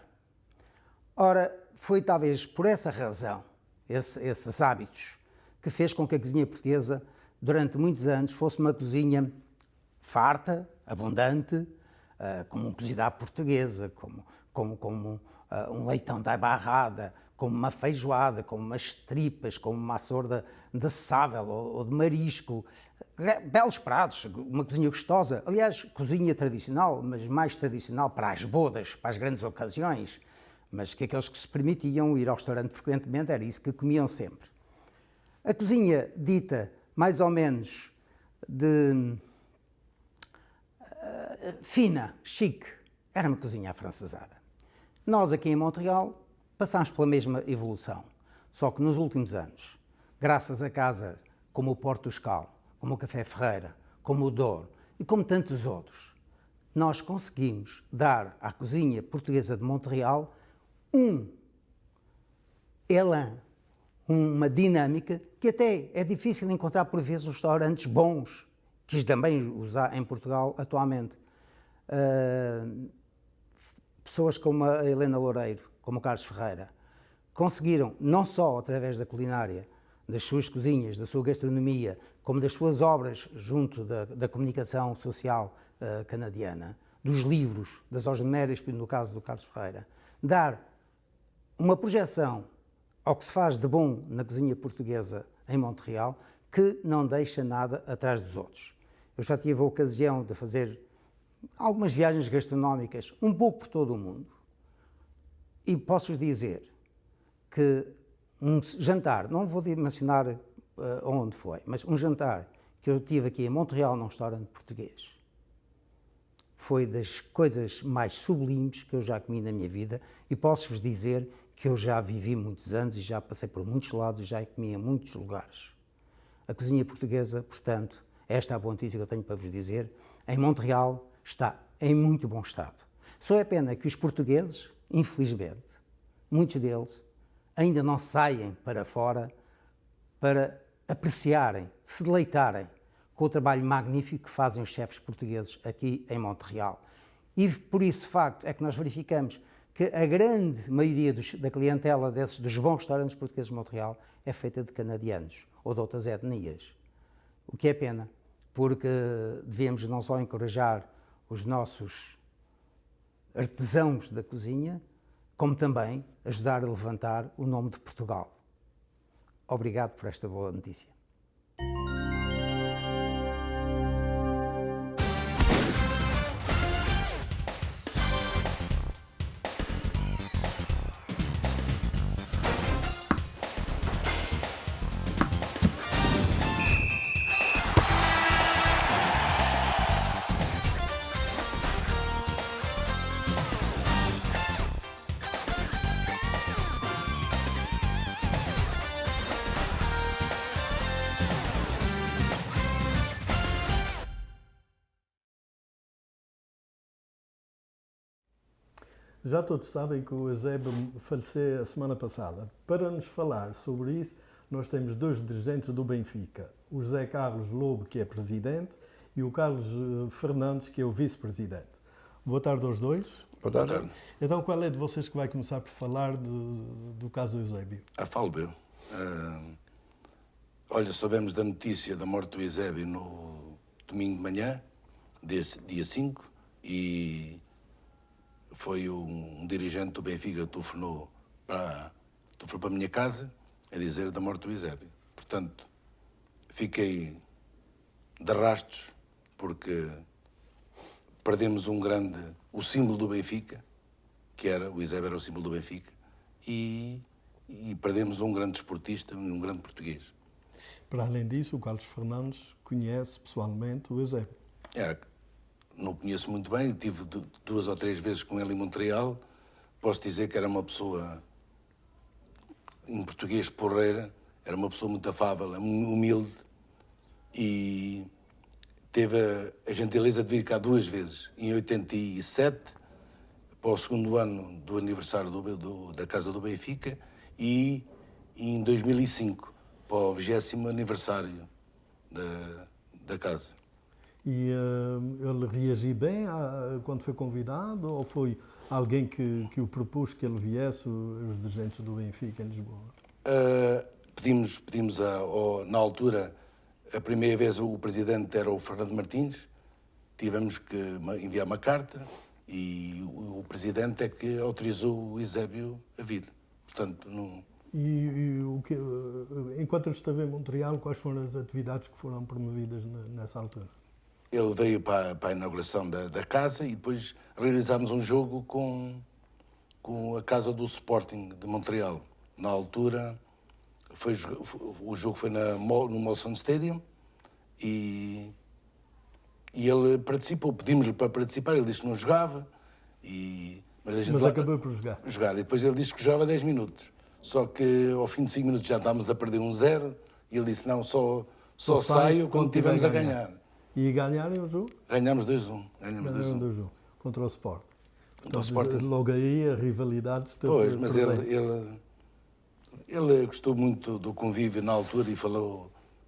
[SPEAKER 5] Ora, foi talvez por essa razão, esses hábitos, que fez com que a cozinha portuguesa, durante muitos anos, fosse uma cozinha farta, abundante, como um cozido à portuguesa, como um leitão da barrada, como uma feijoada, como umas tripas, como uma açorda de sável ou de marisco. Belos pratos, uma cozinha gostosa. Aliás, cozinha tradicional, mas mais tradicional para as bodas, para as grandes ocasiões. Mas que aqueles que se permitiam ir ao restaurante frequentemente, era isso que comiam sempre. A cozinha dita mais ou menos de fina, chique, era uma cozinha afrancesada. Nós aqui em Montreal passámos pela mesma evolução, só que nos últimos anos, graças a casas como o Porto do Escal, como o Café Ferreira, como o Douro e como tantos outros, nós conseguimos dar à cozinha portuguesa de Montreal um elan, uma dinâmica que até é difícil encontrar por vezes restaurantes bons, que também os há em Portugal atualmente. Pessoas como a Helena Loureiro, como o Carlos Ferreira, conseguiram, não só através da culinária, das suas cozinhas, da sua gastronomia, como das suas obras junto da comunicação social canadiana, dos livros, das ordenérias, no caso do Carlos Ferreira, dar uma projeção ao que se faz de bom na cozinha portuguesa em Montreal, que não deixa nada atrás dos outros. Eu já tive a ocasião de fazer algumas viagens gastronómicas, um pouco por todo o mundo, e posso-vos dizer que um jantar, não vou mencionar onde foi, mas um jantar que eu tive aqui em Montreal, num restaurante português, foi das coisas mais sublimes que eu já comi na minha vida, e posso-vos dizer que eu já vivi muitos anos e já passei por muitos lados e já comi em muitos lugares. A cozinha portuguesa, portanto, esta é a boa notícia que eu tenho para vos dizer, em Montreal está em muito bom estado. Só é pena que os portugueses, infelizmente, muitos deles, ainda não saem para fora para apreciarem, se deleitarem com o trabalho magnífico que fazem os chefes portugueses aqui em Montreal. E por isso, de facto, é que nós verificamos que a grande maioria da clientela dos bons restaurantes portugueses de Montreal é feita de canadianos ou de outras etnias. O que é pena, porque devemos não só encorajar os nossos artesãos da cozinha, como também ajudar a levantar o nome de Portugal. Obrigado por esta boa notícia.
[SPEAKER 6] Já todos sabem que o Eusébio faleceu a semana passada. Para nos falar sobre isso, nós temos dois dirigentes do Benfica, o José Carlos Lobo, que é presidente, e o Carlos Fernandes, que é o vice-presidente. Boa tarde aos dois.
[SPEAKER 7] Boa tarde.
[SPEAKER 6] Então, qual é de vocês que vai começar por falar do caso do Eusébio?
[SPEAKER 7] Falo eu. Olha, soubemos da notícia da morte do Eusébio no domingo de manhã, dia 5, e foi um dirigente do Benfica que telefonou para a minha casa a dizer da morte do Eusébio. Portanto, fiquei de rastos porque perdemos o símbolo do Benfica, o Eusébio era o símbolo do Benfica, e perdemos um grande desportista, um grande português.
[SPEAKER 6] Para além disso, o Carlos Fernandes conhece pessoalmente o Eusébio.
[SPEAKER 7] Não o conheço muito bem, tive 2 ou 3 vezes com ele em Montreal. Posso dizer que era uma pessoa em português porreira, era uma pessoa muito afável, humilde, e teve a gentileza de vir cá 2 vezes, em 87, para o 2º ano do aniversário da Casa do Benfica, e em 2005, para o 20º aniversário da Casa.
[SPEAKER 6] E ele reagiu bem quando foi convidado, ou foi alguém que o propôs que ele viesse, os dirigentes do Benfica em Lisboa?
[SPEAKER 7] Pedimos na altura, a primeira vez o presidente era o Fernando Martins, tivemos que enviar uma carta e o presidente é que autorizou o Eusébio a vir. Portanto, não...
[SPEAKER 6] Enquanto ele esteve em Montreal, quais foram as atividades que foram promovidas nessa altura?
[SPEAKER 7] Ele veio para a inauguração da casa e depois realizámos um jogo com a casa do Sporting de Montreal. Na altura, o jogo foi no Molson Stadium e ele participou. Pedimos-lhe para participar, ele disse que não jogava.
[SPEAKER 6] Mas acabou por jogar.
[SPEAKER 7] E depois ele disse que jogava 10 minutos. Só que ao fim de 5 minutos já estávamos a perder 1-0 e ele disse, não, só saio quando estivermos a ganhar.
[SPEAKER 6] E ganharem o jogo?
[SPEAKER 7] Ganhámos 2-1.
[SPEAKER 6] Ganharam 2-1 contra o Sport.
[SPEAKER 7] Contra o Sport.
[SPEAKER 6] Logo aí a rivalidade esteve
[SPEAKER 7] Pois, mas
[SPEAKER 6] presente.
[SPEAKER 7] ele gostou muito do convívio na altura e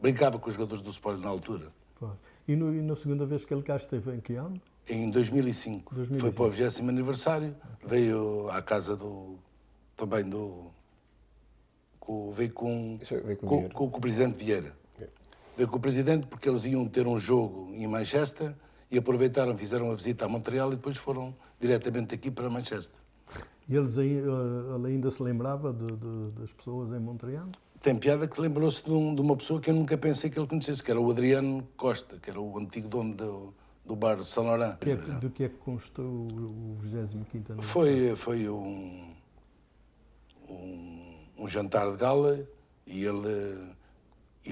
[SPEAKER 7] brincava com os jogadores do Sport na altura.
[SPEAKER 6] Pois. E na segunda vez que ele cá esteve, em que ano?
[SPEAKER 7] Em 2005. Foi para o 20º aniversário. Okay. Veio à casa veio com o presidente Vieira. Veio com o presidente porque eles iam ter um jogo em Manchester e aproveitaram, fizeram a visita a Montreal e depois foram diretamente aqui para Manchester.
[SPEAKER 6] E ele ainda se lembrava das pessoas em Montreal?
[SPEAKER 7] Tem piada que lembrou-se de uma pessoa que eu nunca pensei que ele conhecesse, que era o Adriano Costa, que era o antigo dono do bar Saint Laurent.
[SPEAKER 6] Do que é que constou o 25º aniversário?
[SPEAKER 7] Foi um jantar de gala e ele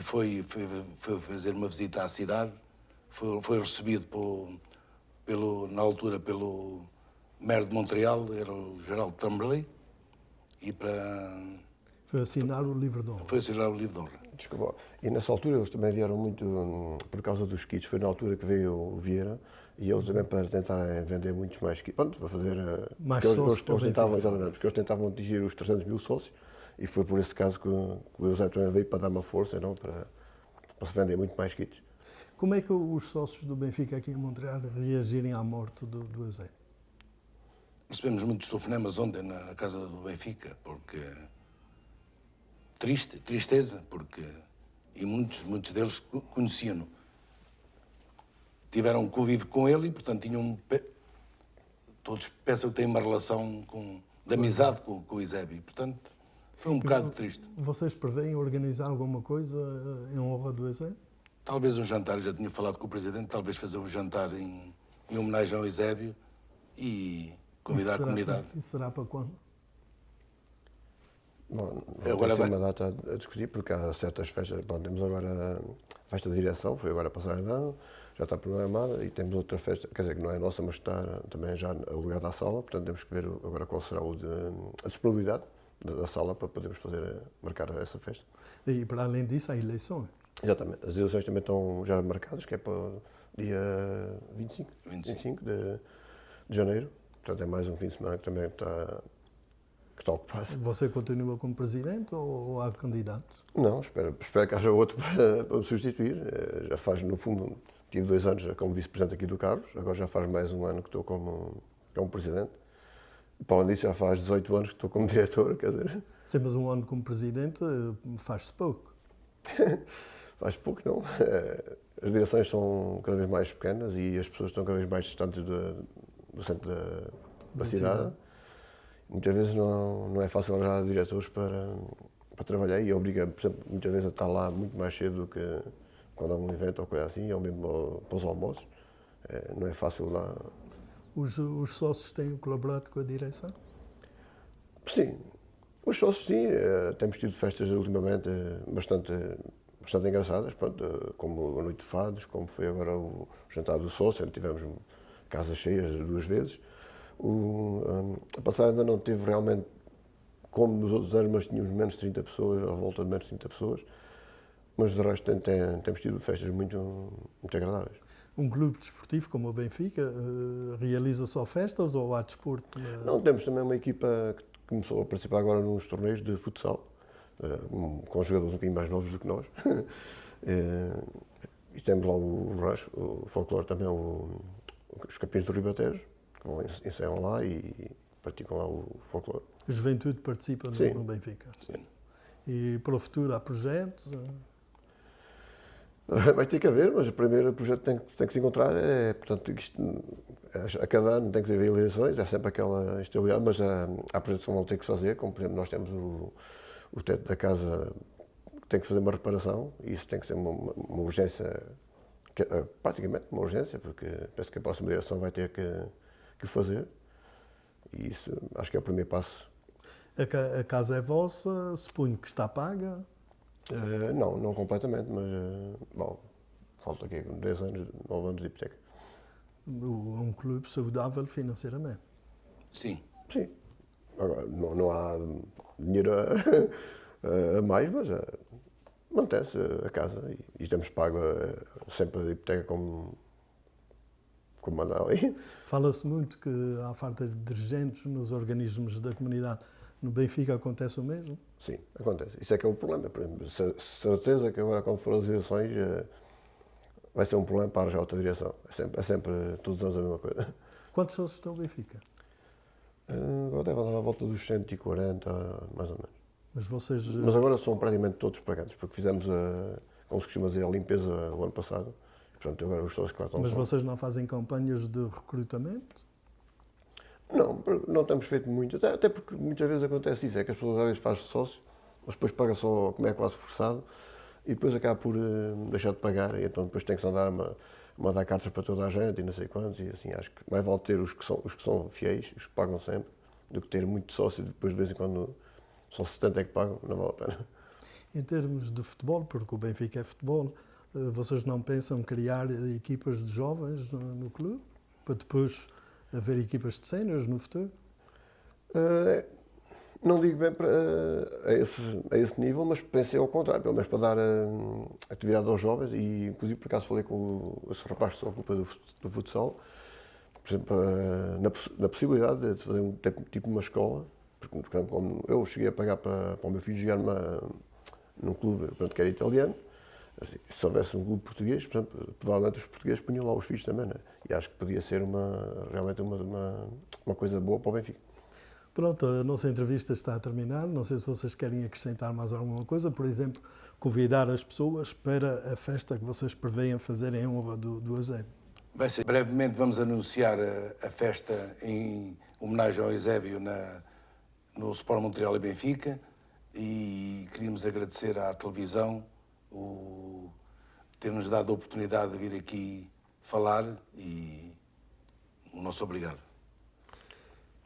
[SPEAKER 7] foi fazer uma visita à cidade. Foi recebido na altura pelo maire de Montreal, era o Gerald Tremblay,
[SPEAKER 6] foi assinar o livro de honra.
[SPEAKER 7] Foi assinar o livro de honra.
[SPEAKER 8] Desculpa. E nessa altura eles também vieram muito por causa dos kits. Foi na altura que veio o Vieira e eles também para tentarem vender muitos mais kits. Pronto, para fazer...
[SPEAKER 6] Mais sócios
[SPEAKER 8] eles tentavam, exatamente, porque eles tentavam atingir os 300 mil sócios e foi por esse caso que o Eusébio também veio para dar uma força, não? Para se vender muito mais kits.
[SPEAKER 6] Como é que os sócios do Benfica aqui em Montreal reagirem à morte do Eusébio?
[SPEAKER 7] Recebemos muitos telefonemas ontem na casa do Benfica, porque... Tristeza, porque... E muitos deles conheciam-no. Tiveram um convívio com ele e, portanto, todos pensam que têm uma relação de amizade com o Eusébio. Portanto, foi um bocado triste.
[SPEAKER 6] Vocês prevêem organizar alguma coisa em honra do Eusébio?
[SPEAKER 7] Talvez um jantar, eu já tinha falado com o Presidente, talvez fazer um jantar em homenagem ao Eusébio e convidar a comunidade.
[SPEAKER 6] Isso será para quando?
[SPEAKER 8] Bom, agora vai uma data a discutir, porque há certas festas. Bom, temos agora a festa de direção, foi agora a passagem de ano, já está programada, e temos outra festa, quer dizer, que não é nossa, mas está também já alugada à sala, portanto temos que ver agora qual será a disponibilidade da sala para podermos marcar essa festa.
[SPEAKER 6] E para além disso, há eleições.
[SPEAKER 8] Exatamente, as eleições também estão já marcadas, que é para o dia 25 de janeiro, portanto é mais um fim de semana que também está ocupado.
[SPEAKER 6] Você continua como presidente ou há candidatos?
[SPEAKER 8] Não, espero que haja outro para me substituir. Já faz, no fundo, tive 2 anos como vice-presidente aqui do Carlos, agora já faz mais um ano que estou como presidente. Para além disso, já faz 18 anos que estou como diretor, quer dizer...
[SPEAKER 6] Sim, mas um ano como presidente faz-se pouco.
[SPEAKER 8] Faz pouco, não. As direções são cada vez mais pequenas e as pessoas estão cada vez mais distantes do centro da cidade. Muitas vezes não é fácil arranjar diretores para trabalhar e obriga, por exemplo, muitas vezes a estar lá muito mais cedo do que quando há um evento ou coisa assim, ou mesmo para os almoços. Não é fácil lá.
[SPEAKER 6] Os sócios têm colaborado com a direção?
[SPEAKER 8] Sim. Os sócios, sim. Temos tido festas ultimamente bastante engraçadas, pronto, como a Noite de Fados, como foi agora o jantar do sócio, onde tivemos casas cheias 2 vezes. A passagem ainda não teve realmente como nos outros anos, mas tínhamos menos de 30 pessoas, à volta de menos de 30 pessoas. Mas de resto temos tido festas muito agradáveis.
[SPEAKER 6] Um clube desportivo como o Benfica realiza só festas ou há desporto?
[SPEAKER 8] Não, temos também uma equipa que começou a participar agora nos torneios de futsal, com jogadores um bocadinho mais novos do que nós. E temos lá o Rancho, o Folclore também, os campeões do Ribatejo, que ensaiam lá e praticam lá o Folclore.
[SPEAKER 6] A juventude participa no Benfica?
[SPEAKER 8] Sim.
[SPEAKER 6] E para o futuro há projetos?
[SPEAKER 8] Vai ter que haver, mas o primeiro projeto tem que se encontrar. Portanto, a cada ano tem que haver eleições, há sempre aquela instabilidade, mas há projetos que vão ter que se fazer, como por exemplo nós temos o teto da casa que tem que fazer uma reparação, e isso tem que ser uma urgência, praticamente uma urgência, porque penso que a próxima direção vai ter que o fazer, e isso acho que é o primeiro passo.
[SPEAKER 6] A casa é vossa, suponho que está paga?
[SPEAKER 8] Não completamente, mas bom, falta aqui 10 anos, 9 anos de hipoteca.
[SPEAKER 6] Um clube saudável financeiramente?
[SPEAKER 7] Sim.
[SPEAKER 8] Sim. Agora, não há dinheiro a mais, mas mantém-se a casa e temos pago sempre a hipoteca como manda ali.
[SPEAKER 6] Fala-se muito que há falta de dirigentes nos organismos da comunidade. No Benfica acontece o mesmo?
[SPEAKER 8] Sim, acontece. Isso é que é o problema. Por exemplo, certeza que agora, quando for as eleições, vai ser um problema para já outra direção. É sempre todos os anos a mesma coisa.
[SPEAKER 6] Quantos sócios estão no Benfica?
[SPEAKER 8] Agora deve andar à volta dos 140, mais ou menos.
[SPEAKER 6] Mas vocês...
[SPEAKER 8] Mas agora são praticamente todos pagantes, porque fizemos, como se costuma dizer, a limpeza o ano passado. Portanto, agora os sócios que lá estão...
[SPEAKER 6] Mas vocês não fazem campanhas de recrutamento?
[SPEAKER 8] Não temos feito muito, até porque muitas vezes acontece isso, é que as pessoas às vezes fazem sócio, mas depois paga só como é quase forçado, e depois acaba por deixar de pagar, e então depois tem que se andar a mandar cartas para toda a gente e não sei quantos, e assim, acho que mais vale ter os que são fiéis, os que pagam sempre, do que ter muito sócio e depois de vez em quando só 70 é que pagam, não vale a pena.
[SPEAKER 6] Em termos de futebol, porque o Benfica é futebol, vocês não pensam criar equipas de jovens no clube, para depois haver equipas de séniores no futuro?
[SPEAKER 8] Não digo bem a esse nível, mas pensei ao contrário, pelo menos para dar atividade aos jovens, e inclusive por acaso falei com esse rapaz que se ocupa do futsal, por exemplo, na possibilidade de fazer tipo uma escola, porque como eu cheguei a pagar para o meu filho jogar num clube, portanto, que era italiano. Se houvesse um clube português, por exemplo, provavelmente os portugueses punham lá os filhos também, né? E acho que podia ser realmente uma coisa boa para o Benfica.
[SPEAKER 6] Pronto, a nossa entrevista está a terminar. Não sei se vocês querem acrescentar mais alguma coisa, por exemplo, convidar as pessoas para a festa que vocês preveem fazer em honra do Eusébio.
[SPEAKER 7] Brevemente vamos anunciar a festa em homenagem ao Eusébio no Sport Montreal e Benfica, e queríamos agradecer à televisão ter-nos dado a oportunidade de vir aqui falar, e o nosso obrigado.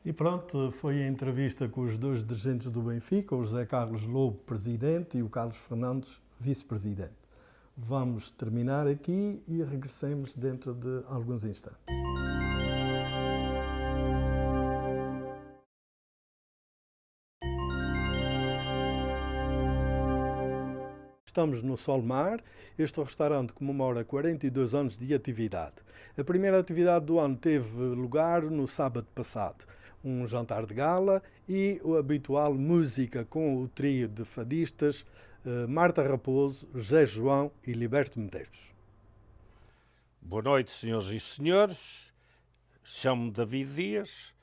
[SPEAKER 6] E pronto, foi a entrevista com os dois dirigentes do Benfica, o José Carlos Lobo, presidente, e o Carlos Fernandes, vice-presidente. Vamos terminar aqui e regressemos dentro de alguns instantes. Estamos no Solmar. Este restaurante comemora 42 anos de atividade. A primeira atividade do ano teve lugar no sábado passado. Um jantar de gala e a habitual música com o trio de fadistas Marta Raposo, José João e Liberto Medeiros.
[SPEAKER 9] Boa noite, senhoras e senhores. Chamo-me David Dias,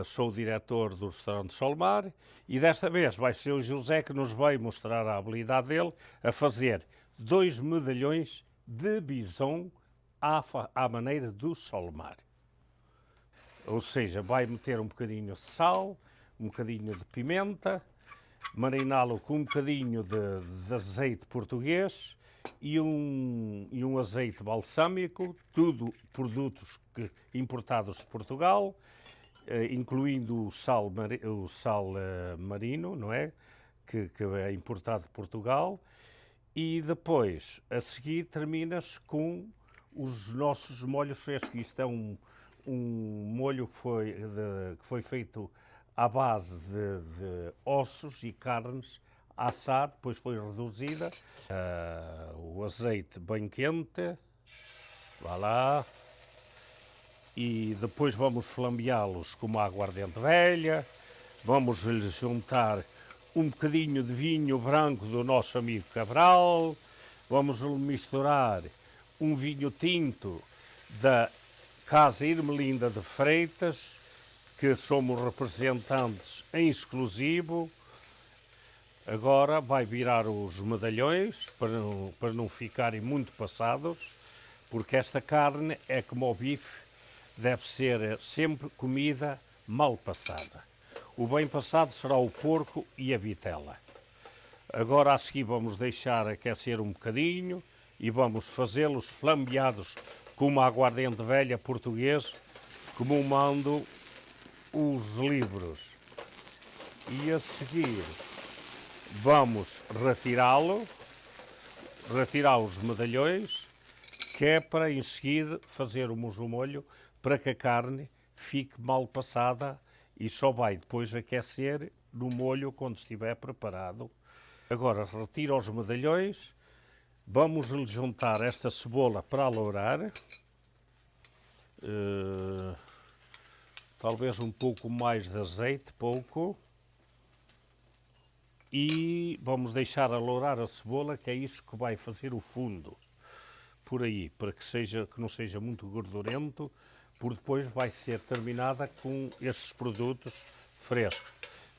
[SPEAKER 9] sou o diretor do restaurante Solmar, e desta vez vai ser o José que nos vai mostrar a habilidade dele a fazer 2 medalhões de bison à maneira do Solmar. Ou seja, vai meter um bocadinho de sal, um bocadinho de pimenta, mariná-lo com um bocadinho de azeite português e um azeite balsâmico, tudo produtos importados de Portugal, incluindo o sal marino, não é? Que é importado de Portugal. E depois, a seguir, terminas com os nossos molhos frescos. Isto é um molho que foi feito à base de ossos e carnes a assar, depois foi reduzida. O azeite bem quente, vá lá. E depois vamos flambeá-los com uma aguardente velha, vamos lhes juntar um bocadinho de vinho branco do nosso amigo Cabral, vamos misturar um vinho tinto da Casa Irmelinda de Freitas, que somos representantes em exclusivo. Agora vai virar os medalhões, para não ficarem muito passados, porque esta carne é como o bife, deve ser sempre comida mal passada. O bem passado será o porco e a vitela. Agora a seguir vamos deixar aquecer um bocadinho e vamos fazê-los flambeados com uma aguardente velha portuguesa, como mandam os livros. E a seguir vamos retirar os medalhões, que é para em seguida fazermos o molho para que a carne fique mal passada e só vai depois aquecer no molho quando estiver preparado. Agora retira os medalhões, vamos lhe juntar esta cebola para alourar, talvez um pouco mais de azeite, pouco, e vamos deixar alourar a cebola, que é isso que vai fazer o fundo, por aí, para que não seja muito gordurento, porque depois vai ser terminada com estes produtos frescos.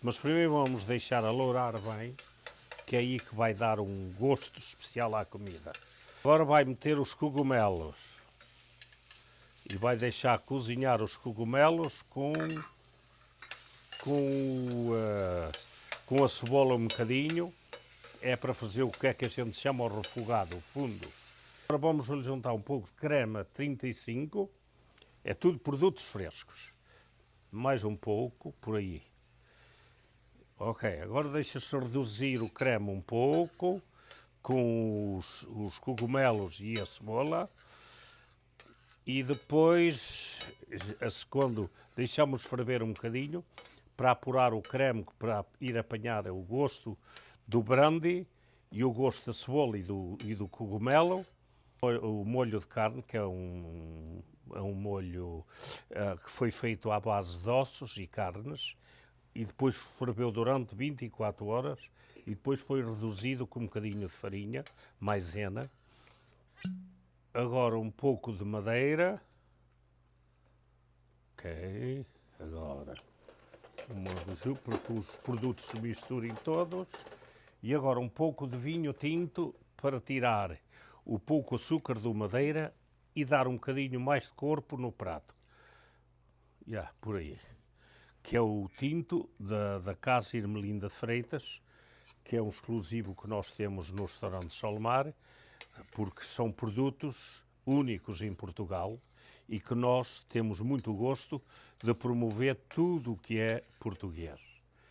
[SPEAKER 9] Mas primeiro vamos deixar alourar bem, que é aí que vai dar um gosto especial à comida. Agora vai meter os cogumelos e vai deixar cozinhar os cogumelos com a cebola um bocadinho. É para fazer o que é que a gente chama o refogado, o fundo. Agora vamos lhe juntar um pouco de crema 35, é tudo produtos frescos. Mais um pouco, por aí. Ok, agora deixa-se reduzir o creme um pouco, com os cogumelos e a cebola. E depois, quando deixamos ferver um bocadinho, para apurar o creme, para ir apanhar o gosto do brandy e o gosto da cebola e do cogumelo, o molho de carne, que é um molho que foi feito à base de ossos e carnes, e depois ferveu durante 24 horas, e depois foi reduzido com um bocadinho de farinha, maisena. Agora um pouco de madeira. Ok, agora porque os produtos se misturem todos. E agora um pouco de vinho tinto para tirar o pouco açúcar do madeira e dar um bocadinho mais de corpo no prato. Por aí. Que é o tinto da Casa Irmelinda de Freitas, que é um exclusivo que nós temos no restaurante Solmar, porque são produtos únicos em Portugal e que nós temos muito gosto de promover tudo o que é português.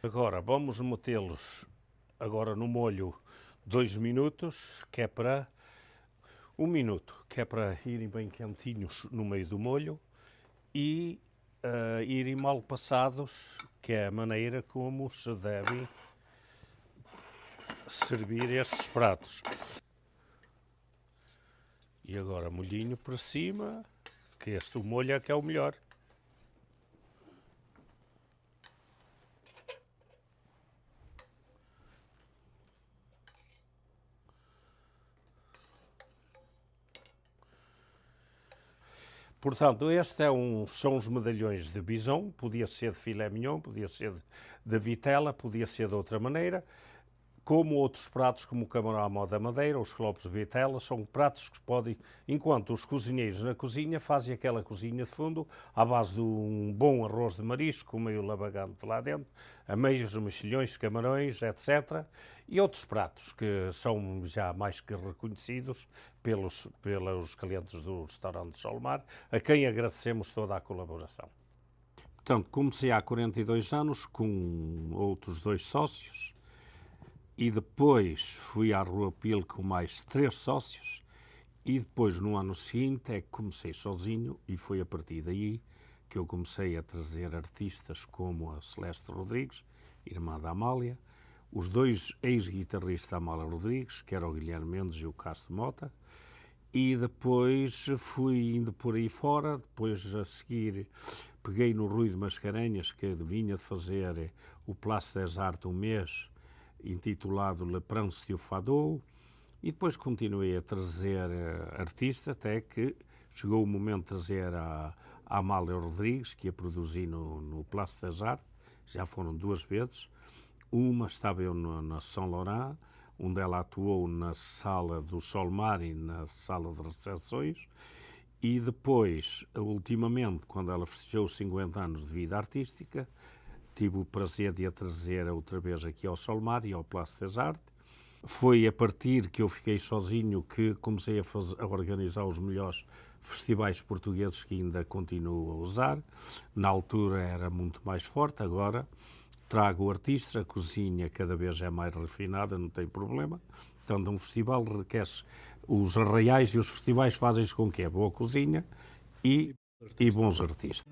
[SPEAKER 9] Agora vamos metê-los no molho 2 minutos, que é para 1 minuto, que é para irem bem quentinhos no meio do molho e irem mal passados, que é a maneira como se devem servir estes pratos. E agora molhinho para cima, que o molho é que é o melhor. Portanto, são os medalhões de bison, podia ser de filé mignon, podia ser de vitela, podia ser de outra maneira, como outros pratos, como o camarão à moda madeira, os lobos de vitela, são pratos que podem, enquanto os cozinheiros na cozinha fazem aquela cozinha de fundo, à base de um bom arroz de marisco, com meio lavagante lá dentro, ameijos, mexilhões, camarões, etc., e outros pratos que são já mais que reconhecidos pelos clientes do restaurante Solmar, a quem agradecemos toda a colaboração. Portanto, comecei há 42 anos com outros 2 sócios e depois fui à Rua Pil com mais 3 sócios e depois, no ano seguinte, é que comecei sozinho e foi a partir daí que eu comecei a trazer artistas como a Celeste Rodrigues, irmã da Amália, os dois ex-guitarristas da Amália Rodrigues, que eram o Guilherme Mendes e o Castro Mota, e depois fui indo por aí fora. Depois, a seguir, peguei no Rui de Mascarenhas, que vinha de fazer o Place des Arts um mês, intitulado Le Prince du Fado, e depois continuei a trazer artistas, até que chegou o momento de trazer a Amália Rodrigues, que a produzi no Place des Arts. Já foram 2 vezes. Uma estava eu na São Laurent, onde ela atuou na sala do Solmar e na sala de recepções, e depois, ultimamente, quando ela festejou os 50 anos de vida artística, tive o prazer de a trazer outra vez aqui ao Solmar e ao Place des Arts. Foi a partir que eu fiquei sozinho que comecei a organizar os melhores festivais portugueses, que ainda continuo a usar. Na altura era muito mais forte, agora trago o artista, a cozinha cada vez é mais refinada, não tem problema. Portanto, um festival requer os arraiais e os festivais fazem-se com que é boa cozinha e bons artistas.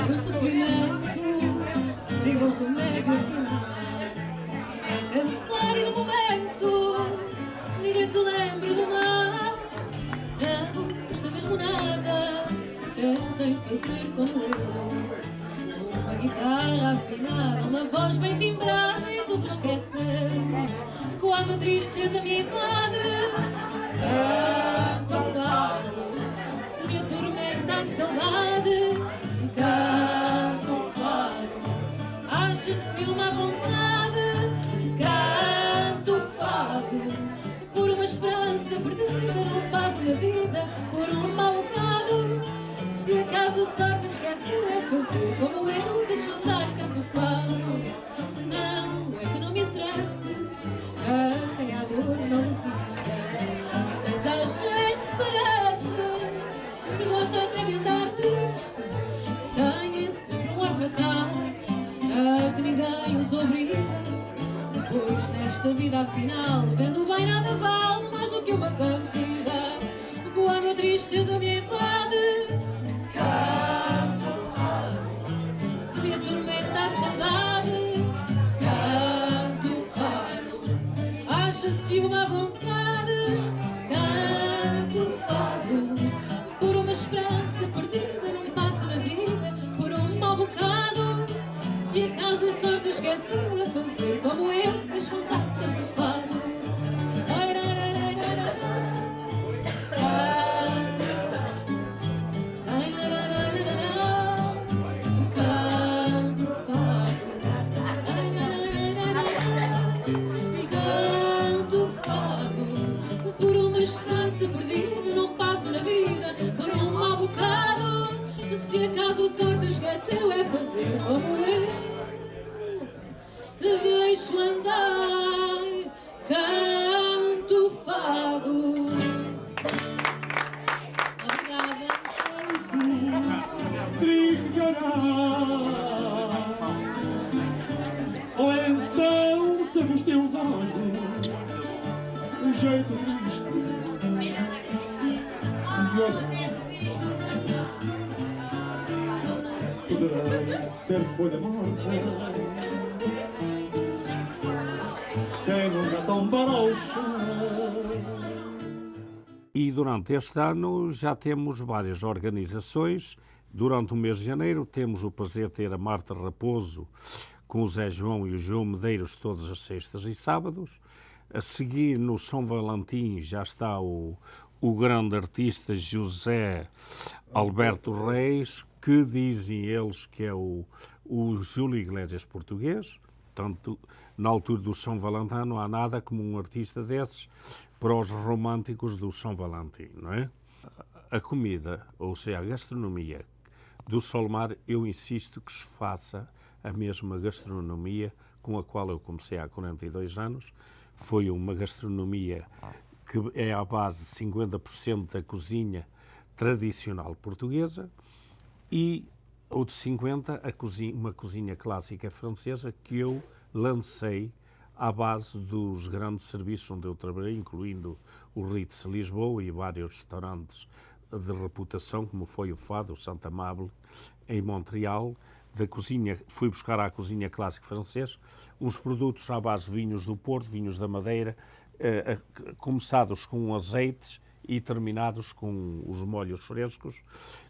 [SPEAKER 10] O sofrimento, siga o remédio final. É cantar e do momento, ninguém se lembra do mar. Não custa mesmo nada, tentem fazer como eu. Uma guitarra afinada, uma voz bem timbrada e tudo esquecer. Quando a tristeza me invade, canto ao fado. Se me atormenta a saudade, canto ao fado. Acha-se uma vontade, canto ao fado. Por uma esperança perdida, não passo na vida, por um mau bocado. Se acaso a sorte esqueceu, é fazer como eu, deixo andar, canto ao fado. Não, é que não me interessa, a quem há dor não se arrisca. Mas há gente que parece que gosta até de andar triste. Tenha sempre um ar fatal, a que ninguém os obriga. Pois nesta vida afinal, vendo bem nada vale mais do que uma cantiga. Quando a tristeza me invade, canto ao fado. Se me atormenta a saudade, canto ao fado. Acha-se uma vontade, canto ao fado. Por uma esperança perdida, não passo na vida, por um mau bocado. Se acaso a sorte esqueceu, a fazer como eu, deixo andar, canto ao fado. Canto fado, por uma esperança perdida, não passo na vida, por um mau bocado. Se acaso a sorte esqueceu, é fazer como eu, deixo andar, canto fado. Obrigada.
[SPEAKER 11] Ou então se nos teus olhos um jeito triste de olhar, poderei ser folha morta sem nunca tombar ao chão.
[SPEAKER 9] E durante este ano já temos várias organizações. Durante o mês de janeiro temos o prazer de ter a Marta Raposo com o Zé João e o João Medeiros todas as sextas e sábados. A seguir, no São Valentim, já está o grande artista José Alberto Reis, que dizem eles que é o Júlio Iglesias português. Portanto, na altura do São Valentim não há nada como um artista desses para os românticos do São Valentim, não é? A comida, ou seja, a gastronomia do Solmar, eu insisto que se faça a mesma gastronomia com a qual eu comecei há 42 anos. Foi uma gastronomia que é à base de 50% da cozinha tradicional portuguesa e outros 50% uma cozinha clássica francesa que eu lancei à base dos grandes serviços onde eu trabalhei, incluindo o Ritz Lisboa e vários restaurantes de reputação, como foi o Fado, o Santa Amable, em Montreal. Da cozinha, fui buscar à cozinha clássica francesa uns produtos à base de vinhos do Porto, vinhos da Madeira, começados com azeites e terminados com os molhos frescos,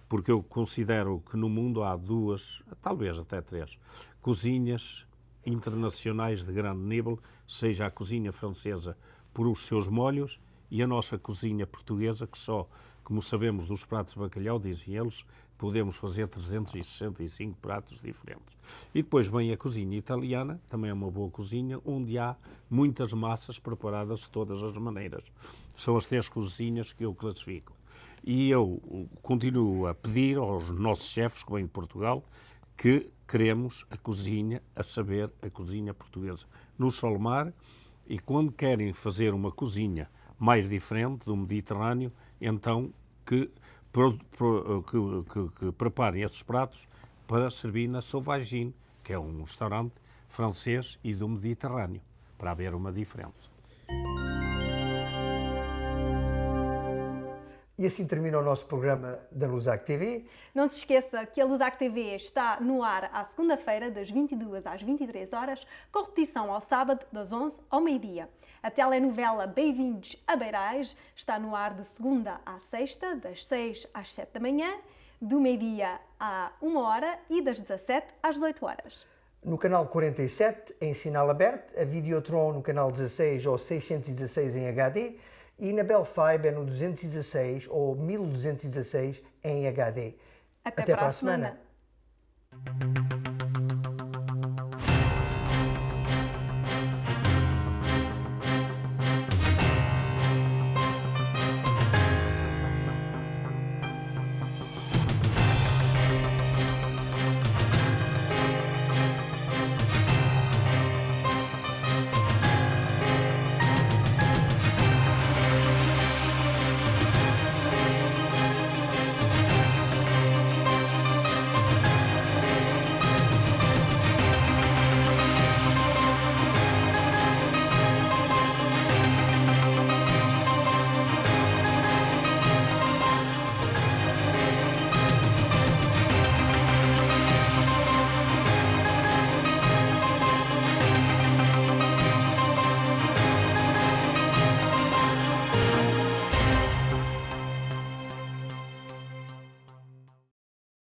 [SPEAKER 9] porque eu considero que no mundo há 2, talvez até 3, cozinhas internacionais de grande nível, seja a cozinha francesa por os seus molhos e a nossa cozinha portuguesa, que só, como sabemos dos pratos de bacalhau, dizem eles, podemos fazer 365 pratos diferentes. E depois vem a cozinha italiana, também é uma boa cozinha, onde há muitas massas preparadas de todas as maneiras. São as 3 cozinhas que eu classifico. E eu continuo a pedir aos nossos chefes que vêm de Portugal que queremos a cozinha, a saber, a cozinha portuguesa no Solmar, e quando querem fazer uma cozinha mais diferente do Mediterrâneo, então que preparem esses pratos para servir na Sauvagine, que é um restaurante francês e do Mediterrâneo, para haver uma diferença.
[SPEAKER 1] E assim termina o nosso programa da Lusac TV.
[SPEAKER 2] Não se esqueça que a Lusac TV está no ar à segunda-feira, das 22 às 23 horas, com repetição ao sábado, das 11 ao meio-dia. A telenovela Bem-vindos a Beirais está no ar de segunda à sexta, das 6 às 7 da manhã, do meio-dia à 1 hora e das 17 às 18 horas.
[SPEAKER 1] No canal 47, em sinal aberto, a Videotron no canal 16 ou 616 em HD, e na Bell Fiber no 216 ou 1216 em HD.
[SPEAKER 2] Até para a semana.